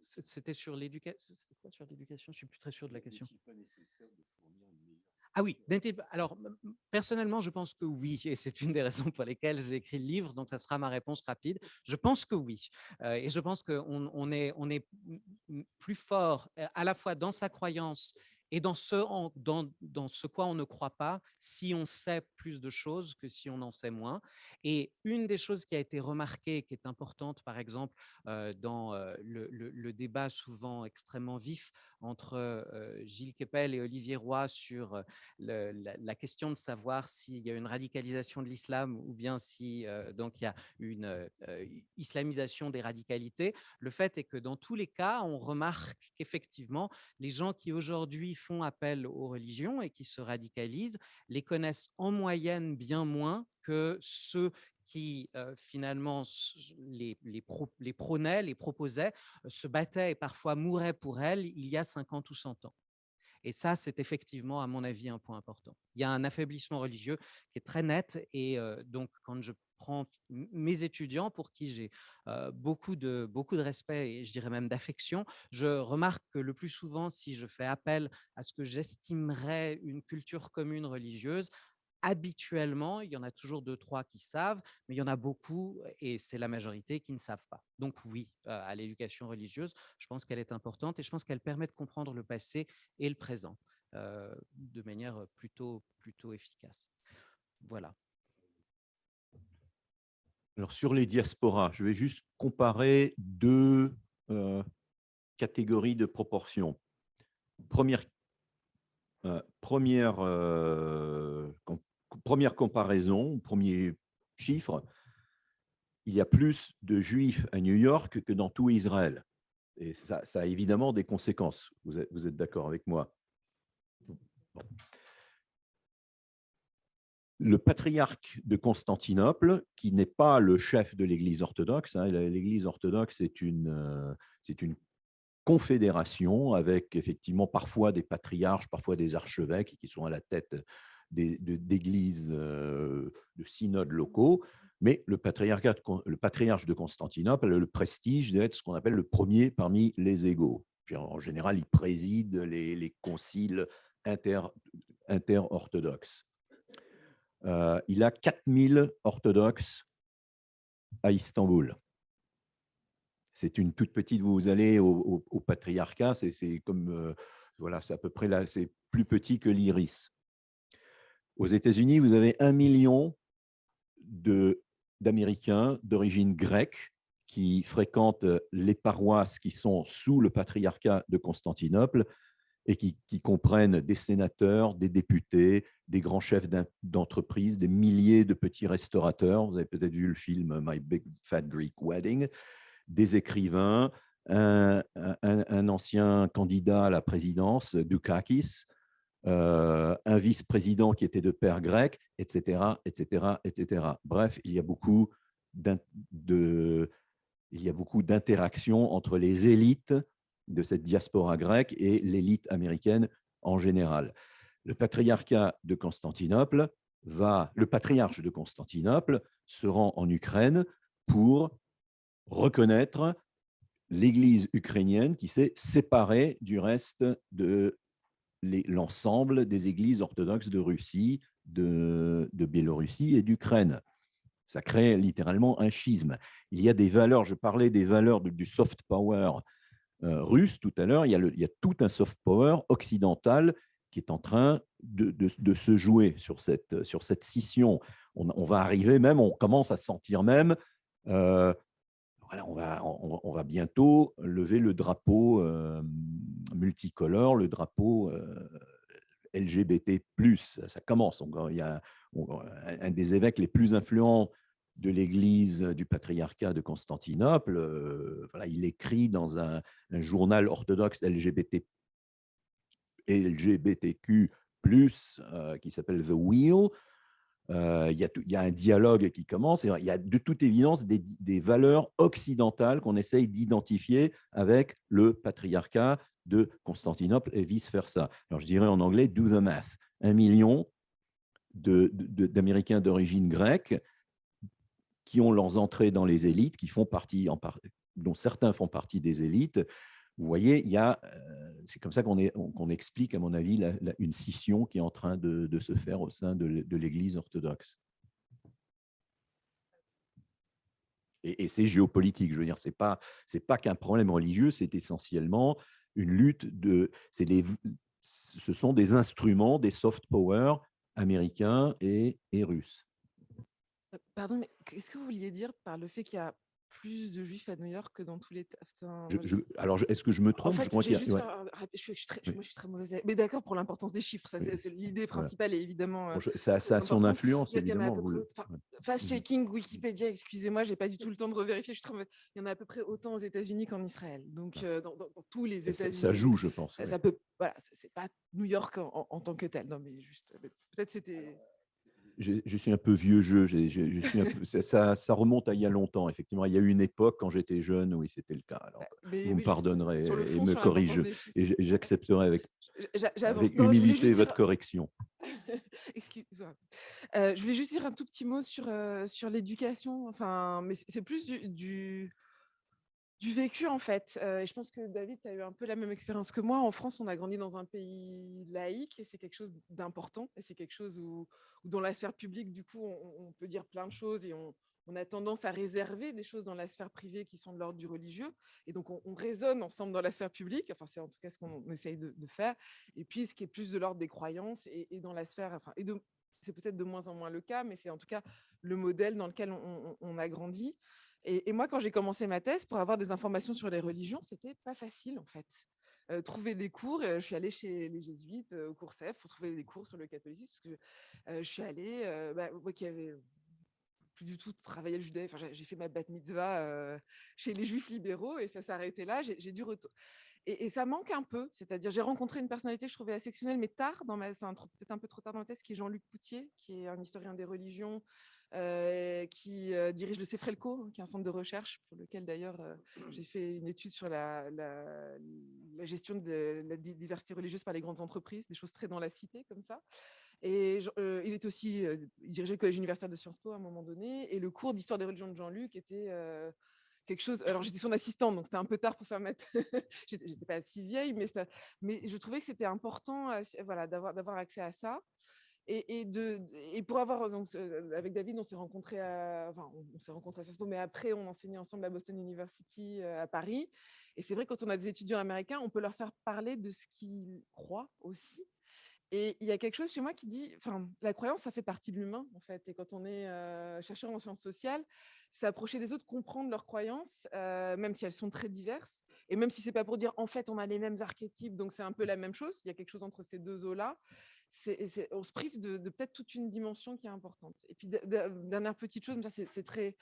c'était sur l'éducation. C'était quoi sur l'éducation? Je ne suis plus très sûr de la question. Ah oui, alors personnellement, je pense que oui, et c'est une des raisons pour lesquelles j'ai écrit le livre, donc ça sera ma réponse rapide. Je pense que oui, et je pense qu'on est plus fort à la fois dans sa croyance et dans ce quoi on ne croit pas, si on sait plus de choses que si on en sait moins. Et une des choses qui a été remarquée, qui est importante, par exemple, dans le débat souvent extrêmement vif entre Gilles Kepel et Olivier Roy sur la question de savoir s'il y a une radicalisation de l'islam ou bien si donc il y a une islamisation des radicalités. Le fait est que dans tous les cas, on remarque qu'effectivement, les gens qui aujourd'hui font appel aux religions et qui se radicalisent les connaissent en moyenne bien moins que ceux qui finalement les prônaient, les proposaient, se battaient et parfois mouraient pour elles il y a 50 ou 100 ans. Et ça, c'est effectivement, à mon avis, un point important. Il y a un affaiblissement religieux qui est très net. Et donc, quand je prends mes étudiants, pour qui j'ai beaucoup de respect et je dirais même d'affection, je remarque que le plus souvent, si je fais appel à ce que j'estimerais une culture commune religieuse, habituellement, il y en a toujours 2-3 qui savent, mais il y en a beaucoup, et c'est la majorité, qui ne savent pas. Donc oui, à l'éducation religieuse, je pense qu'elle est importante et je pense qu'elle permet de comprendre le passé et le présent de manière plutôt efficace. Voilà. Alors, sur les diasporas, je vais juste comparer deux catégories de proportions. Première comparaison, premier chiffre, il y a plus de juifs à New York que dans tout Israël. Et ça a évidemment des conséquences. Vous êtes d'accord avec moi? Bon. Le patriarche de Constantinople, qui n'est pas le chef de l'Église orthodoxe, l'Église orthodoxe c'est une confédération avec effectivement parfois des patriarches, parfois des archevêques qui sont à la tête d'églises, de synodes locaux, mais le patriarche de Constantinople a le prestige d'être ce qu'on appelle le premier parmi les égaux. Puis en général, il préside les conciles inter-orthodoxes. Il a 4000 orthodoxes à Istanbul. C'est une toute petite, vous allez au patriarcat, c'est comme, voilà, c'est à peu près là, c'est plus petit que l'Iris. Aux États-Unis, vous avez 1 million d'Américains d'origine grecque qui fréquentent les paroisses qui sont sous le patriarcat de Constantinople et qui comprennent des sénateurs, des députés, des grands chefs d'entreprise, des milliers de petits restaurateurs. Vous avez peut-être vu le film My Big Fat Greek Wedding, des écrivains, un ancien candidat à la présidence, Dukakis, un vice-président qui était de père grec, etc., etc., etc. Bref, il y a beaucoup d'interactions entre les élites de cette diaspora grecque et l'élite américaine en général. Le patriarche de Constantinople se rend en Ukraine pour reconnaître l'Église ukrainienne qui s'est séparée du reste de l'ensemble des églises orthodoxes de Russie, de Biélorussie et d'Ukraine. Ça crée littéralement un schisme. Il y a des valeurs, je parlais des valeurs du soft power russe tout à l'heure, il y a tout un soft power occidental qui est en train de se jouer sur cette scission. On va arriver même, on commence à sentir même, voilà, on va bientôt lever le drapeau multicolore, le drapeau LGBT+. Ça commence. Il y a un des évêques les plus influents de l'Église du patriarcat de Constantinople. Voilà, il écrit dans un journal orthodoxe LGBTQ+, qui s'appelle The Wheel. Il y a un dialogue qui commence. Et il y a de toute évidence des valeurs occidentales qu'on essaye d'identifier avec le patriarcat de Constantinople et vice-versa. Alors, je dirais en anglais, do the math. 1 million d'Américains d'origine grecque qui ont leurs entrées dans les élites, qui font partie, dont certains font partie des élites. Vous voyez, c'est comme ça qu'on explique, à mon avis, une scission qui est en train de se faire au sein de l'Église orthodoxe. Et c'est géopolitique, je veux dire, c'est pas qu'un problème religieux, c'est essentiellement une lutte ce sont des instruments, des soft power américains et russes. Pardon, mais qu'est-ce que vous vouliez dire par le fait qu'il y a plus de juifs à New York que dans tous les... Enfin, Alors, est-ce que je me en trompe? Je fait, crois j'ai qu'il y a- juste ouais. fait moi, Oui. je suis très mauvaise. Mais d'accord, pour l'importance des chiffres, ça, Oui. c'est l'idée Voilà. principale et évidemment Bon, ça a son importante. influence, Il y en a à évidemment. peu près, enfin, fast-checking Wikipédia, excusez-moi, j'ai pas du tout le temps de revérifier. Il y en a à peu près autant aux États-Unis qu'en Israël. Donc, dans tous les Ça États-Unis. joue, je pense. Ça, Ouais. ça peut, voilà, c'est pas New York en tant que tel. Non, mais juste, peut-être c'était. Je suis un peu vieux jeu. Je suis un peu, ça remonte à il y a longtemps, effectivement. Il y a eu une époque, quand j'étais jeune, oui, c'était le cas. Alors, Mais vous me oui, pardonnerez sur le et fond, me sur l'importance corrigerez. des chiffres. Et j'accepterai avec J'avance. Non, je voulais humilité juste votre dire- correction. Excuse-moi. Je voulais juste dire un tout petit mot sur l'éducation. Enfin, mais c'est plus du vécu, en fait. Et je pense que David, tu as eu un peu la même expérience que moi. En France, on a grandi dans un pays laïque et c'est quelque chose d'important. Et c'est quelque chose où dans la sphère publique, du coup, on peut dire plein de choses et on a tendance à réserver des choses dans la sphère privée qui sont de l'ordre du religieux. Et donc, on raisonne ensemble dans la sphère publique. Enfin, c'est en tout cas ce qu'on essaye de faire. Et puis, ce qui est plus de l'ordre des croyances et dans la sphère, enfin, c'est peut-être de moins en moins le cas, mais c'est en tout cas le modèle dans lequel on a grandi. Et moi, quand j'ai commencé ma thèse, pour avoir des informations sur les religions, c'était pas facile en fait. Trouver des cours, je suis allée chez les jésuites au cours CEF pour trouver des cours sur le catholicisme, parce que je suis allée, moi qui avais plus du tout travaillé le judaïsme, enfin, j'ai fait ma bat mitzvah chez les juifs libéraux et ça s'arrêtait là, j'ai dû et ça manque un peu, c'est-à-dire j'ai rencontré une personnalité que je trouvais assez exceptionnelle, mais tard peut-être un peu trop tard dans ma thèse, qui est Jean-Luc Poutier, qui est un historien des religions, qui dirige le CEFRELCO, qui est un centre de recherche pour lequel d'ailleurs j'ai fait une étude sur la gestion de la diversité religieuse par les grandes entreprises, des choses très dans la cité comme ça. Et il est aussi, il dirigeait le collège universitaire de Sciences Po à un moment donné, et le cours d'histoire des religions de Jean-Luc était quelque chose. Alors j'étais son assistante, donc c'était un peu tard pour faire ma j'étais pas si vieille, mais je trouvais que c'était important, voilà, d'avoir accès à ça. Et pour avoir, donc, avec David, on s'est rencontrés à Sciences Po, mais après, on enseignait ensemble à Boston University à Paris. Et c'est vrai, quand on a des étudiants américains, on peut leur faire parler de ce qu'ils croient aussi. Et il y a quelque chose chez moi qui dit, enfin, la croyance, ça fait partie de l'humain, en fait. Et quand on est chercheur en sciences sociales, c'est approcher des autres, comprendre leurs croyances, même si elles sont très diverses. Et même si c'est pas pour dire, en fait, on a les mêmes archétypes, donc c'est un peu la même chose. Il y a quelque chose entre ces deux eaux-là. On se prive de peut-être toute une dimension qui est importante. Et puis, dernière petite chose, ça c'est très...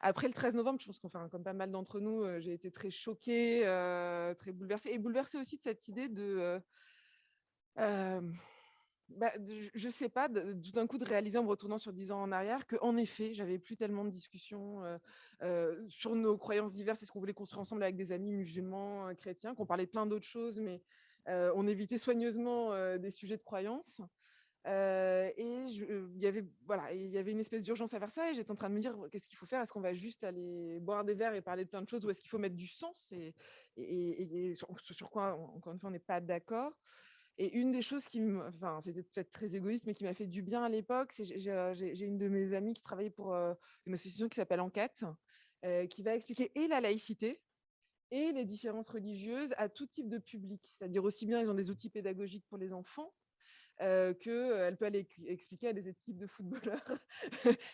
Après le 13 novembre, je pense qu'enfin, comme pas mal d'entre nous, j'ai été très choquée, très bouleversée. Et bouleversée aussi de cette idée de... je sais pas, tout d'un coup de réaliser en me retournant sur 10 ans en arrière qu'en effet, j'avais plus tellement de discussions sur nos croyances diverses et ce qu'on voulait construire ensemble avec des amis musulmans, chrétiens, qu'on parlait de plein d'autres choses, mais on évitait soigneusement des sujets de croyances. Il y avait une espèce d'urgence à faire ça et j'étais en train de me dire qu'est-ce qu'il faut faire? Est-ce qu'on va juste aller boire des verres et parler de plein de choses ou est-ce qu'il faut mettre du sens et sur quoi, encore une fois, on n'est pas d'accord? Et une des choses enfin, c'était peut-être très égoïste, mais qui m'a fait du bien à l'époque, c'est j'ai une de mes amies qui travaillait pour une association qui s'appelle Enquête, qui va expliquer et la laïcité et les différences religieuses à tout type de public. C'est-à-dire aussi bien, ils ont des outils pédagogiques pour les enfants, qu'elle peut aller expliquer à des équipes de footballeurs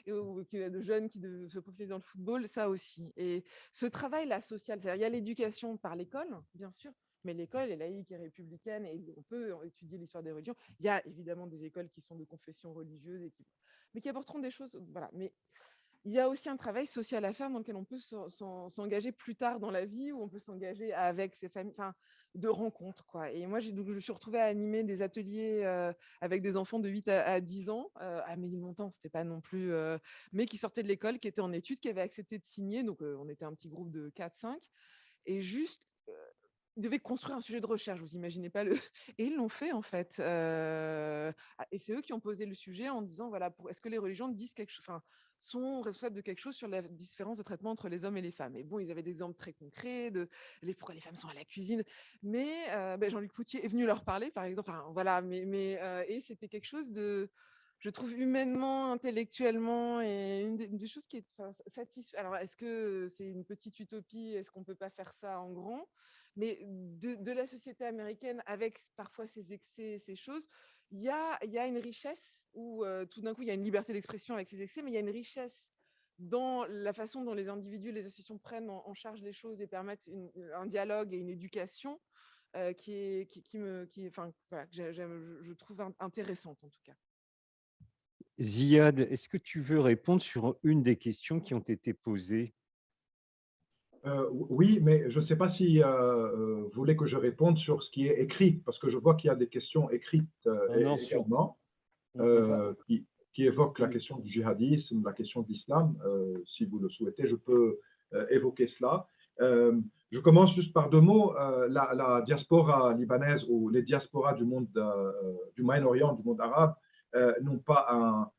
ou de jeunes qui se professionnalisent dans le football, ça aussi. Et ce travail-là social, c'est-à-dire il y a l'éducation par l'école, bien sûr, mais l'école est laïque et républicaine et on peut étudier l'histoire des religions. Il y a évidemment des écoles qui sont de confession religieuse, mais qui apporteront des choses. Voilà. Mais il y a aussi un travail social à faire dans lequel on peut s'engager plus tard dans la vie, où on peut s'engager avec ses familles, enfin, de rencontres, quoi. Et moi, je me suis retrouvée à animer des ateliers avec des enfants de 8 à 10 ans, à Ménilmontant, c'était pas non plus, mais qui sortaient de l'école, qui étaient en études, qui avaient accepté de signer. Donc, on était un petit groupe de 4-5. Et juste, ils devaient construire un sujet de recherche, vous imaginez pas le... Et ils l'ont fait, en fait. Et c'est eux qui ont posé le sujet en disant, voilà, est-ce que les religions disent quelque chose, enfin, sont responsables de quelque chose sur la différence de traitement entre les hommes et les femmes. Et bon, ils avaient des exemples très concrets de pourquoi les femmes sont à la cuisine. Mais Jean-Luc Poutier est venu leur parler, par exemple. Enfin, voilà, et c'était quelque chose de... Je trouve humainement, intellectuellement, et une des choses qui est satisfaisante. Alors, est-ce que c'est une petite utopie? Est-ce qu'on ne peut pas faire ça en grand? mais de la société américaine, avec parfois ses excès, ces choses, il y a une richesse où tout d'un coup, il y a une liberté d'expression avec ses excès, mais il y a une richesse dans la façon dont les individus, les associations prennent en charge les choses et permettent un dialogue et une éducation enfin, voilà, que je trouve intéressante en tout cas. Ziad, est-ce que tu veux répondre sur une des questions qui ont été posées? Oui, mais je ne sais pas si vous voulez que je réponde sur ce qui est écrit, parce que je vois qu'il y a des questions écrites Non, également, on va- qui évoquent la question du djihadisme, la question de l'islam. Si vous le souhaitez, je peux évoquer cela. Je commence juste par deux mots. La diaspora libanaise ou les diasporas du monde du Moyen-Orient, du monde arabe, n'ont pas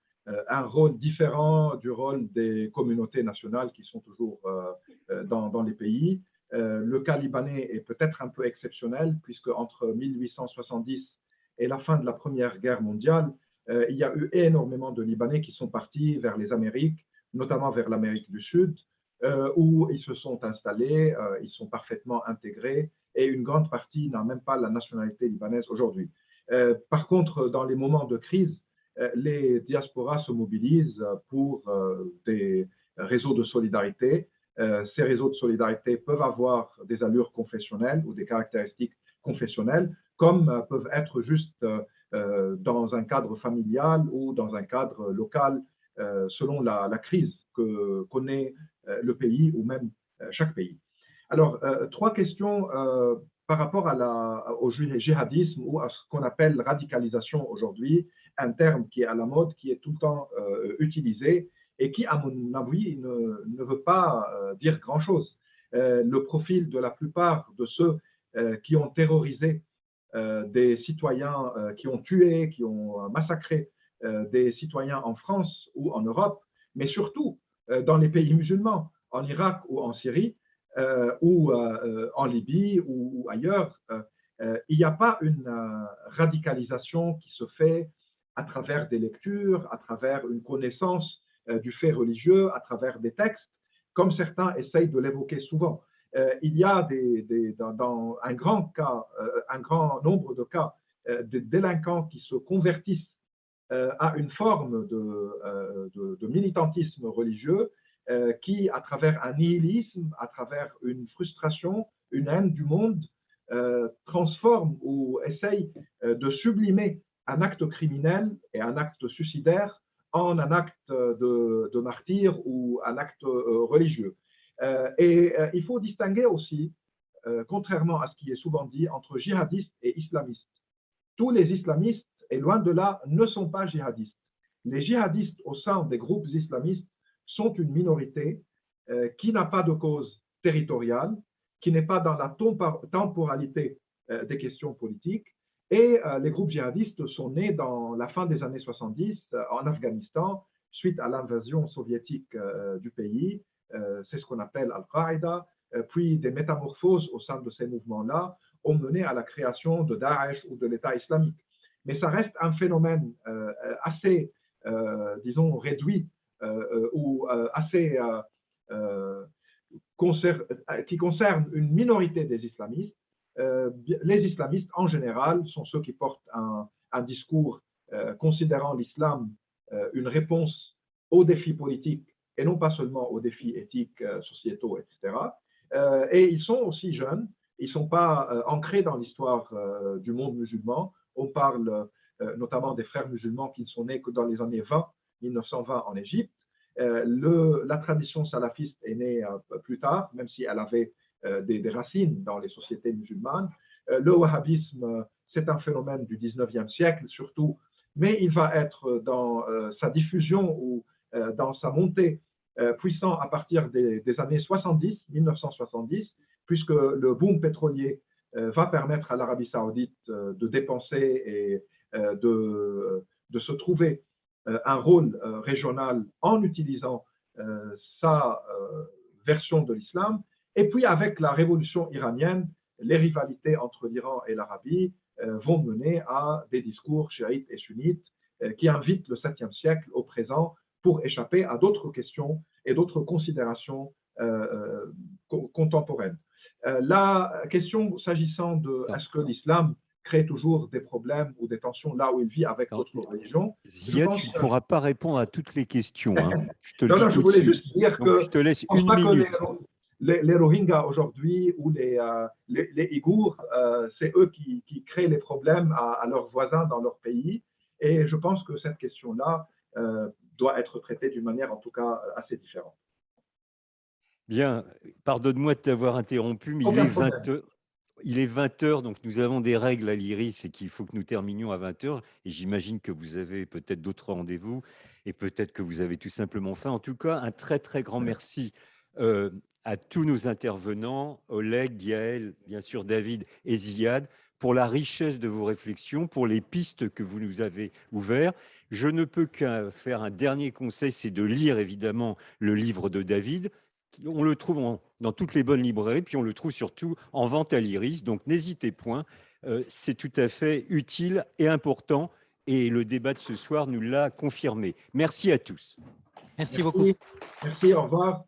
un rôle différent du rôle des communautés nationales qui sont toujours dans les pays. Le cas libanais est peut-être un peu exceptionnel, puisque entre 1870 et la fin de la Première Guerre mondiale, il y a eu énormément de Libanais qui sont partis vers les Amériques, notamment vers l'Amérique du Sud, où ils se sont installés, ils sont parfaitement intégrés, et une grande partie n'a même pas la nationalité libanaise aujourd'hui. Par contre, dans les moments de crise, les diasporas se mobilisent pour des réseaux de solidarité. Ces réseaux de solidarité peuvent avoir des allures confessionnelles ou des caractéristiques confessionnelles, comme peuvent être juste dans un cadre familial ou dans un cadre local, selon la crise que connaît le pays ou même chaque pays. Alors, trois questions par rapport au djihadisme ou à ce qu'on appelle radicalisation aujourd'hui, un terme qui est à la mode, qui est tout le temps utilisé et qui, à mon avis, ne veut pas dire grand-chose. Le profil de la plupart de ceux qui ont terrorisé des citoyens, qui ont tué, qui ont massacré des citoyens en France ou en Europe, mais surtout dans les pays musulmans, en Irak ou en Syrie, ou en Libye ou ailleurs, il n'y a pas une radicalisation qui se fait à travers des lectures, à travers une connaissance du fait religieux, à travers des textes, comme certains essayent de l'évoquer souvent. Il y a dans un grand nombre de cas, des délinquants qui se convertissent à une forme de militantisme religieux qui, à travers un nihilisme, à travers une frustration, une haine du monde, transforme ou essaye de sublimer un acte criminel et un acte suicidaire en un acte de martyr ou un acte religieux. Il faut distinguer aussi, contrairement à ce qui est souvent dit, entre djihadistes et islamistes. Tous les islamistes, et loin de là, ne sont pas djihadistes. Les djihadistes au sein des groupes islamistes sont une minorité qui n'a pas de cause territoriale, qui n'est pas dans la temporalité des questions politiques. Et les groupes djihadistes sont nés dans la fin des années 70 en Afghanistan, suite à l'invasion soviétique du pays. C'est ce qu'on appelle Al-Qaïda. Puis des métamorphoses au sein de ces mouvements-là ont mené à la création de Daesh ou de l'État islamique. Mais ça reste un phénomène assez, disons, réduit ou assez qui concerne une minorité des islamistes. Les islamistes, en général, sont ceux qui portent un discours considérant l'islam une réponse aux défis politiques et non pas seulement aux défis éthiques, sociétaux, etc. Et ils sont aussi jeunes, ils ne sont pas ancrés dans l'histoire du monde musulman. On parle notamment des frères musulmans qui ne sont nés que dans les années 1920 en Égypte. La tradition salafiste est née plus tard, même si elle avait des racines dans les sociétés musulmanes. Le wahhabisme, c'est un phénomène du 19e siècle surtout, mais il va être dans sa diffusion ou dans sa montée puissant à partir des années 70, 1970, puisque le boom pétrolier va permettre à l'Arabie saoudite de dépenser et de se trouver un rôle régional en utilisant sa version de l'islam. Et puis avec la révolution iranienne, les rivalités entre l'Iran et l'Arabie vont mener à des discours chiites et sunnites qui invitent le 7e siècle au présent pour échapper à d'autres questions et d'autres considérations contemporaines. La question s'agissant de est-ce que l'islam crée toujours des problèmes ou des tensions là où il vit avec d'autres religions. Ziad, tu ne pourras pas répondre à toutes les questions. Hein. Je te le Non, dis non, je tout de voulais suite. juste dire Donc, que je te laisse je pense une pas que minute. les Rohingyas aujourd'hui ou les Ouïghours, c'est eux qui créent les problèmes à leurs voisins dans leur pays. Et je pense que cette question-là doit être traitée d'une manière en tout cas assez différente. Bien, pardonne-moi de t'avoir interrompu, mais Aucun problème. Il est 20 heures, donc nous avons des règles à l'IRIS et qu'il faut que nous terminions à 20 heures. Et j'imagine que vous avez peut-être d'autres rendez-vous et peut-être que vous avez tout simplement faim. En tout cas, un très, très grand merci à tous nos intervenants, Oleg, Gaël, bien sûr David et Ziad, pour la richesse de vos réflexions, pour les pistes que vous nous avez ouvertes. Je ne peux qu'un faire un dernier conseil, c'est de lire évidemment le livre de David. On le trouve dans toutes les bonnes librairies, puis on le trouve surtout en vente à l'IRIS. Donc n'hésitez point, c'est tout à fait utile et important. Et le débat de ce soir nous l'a confirmé. Merci à tous. Merci beaucoup. Merci, au revoir.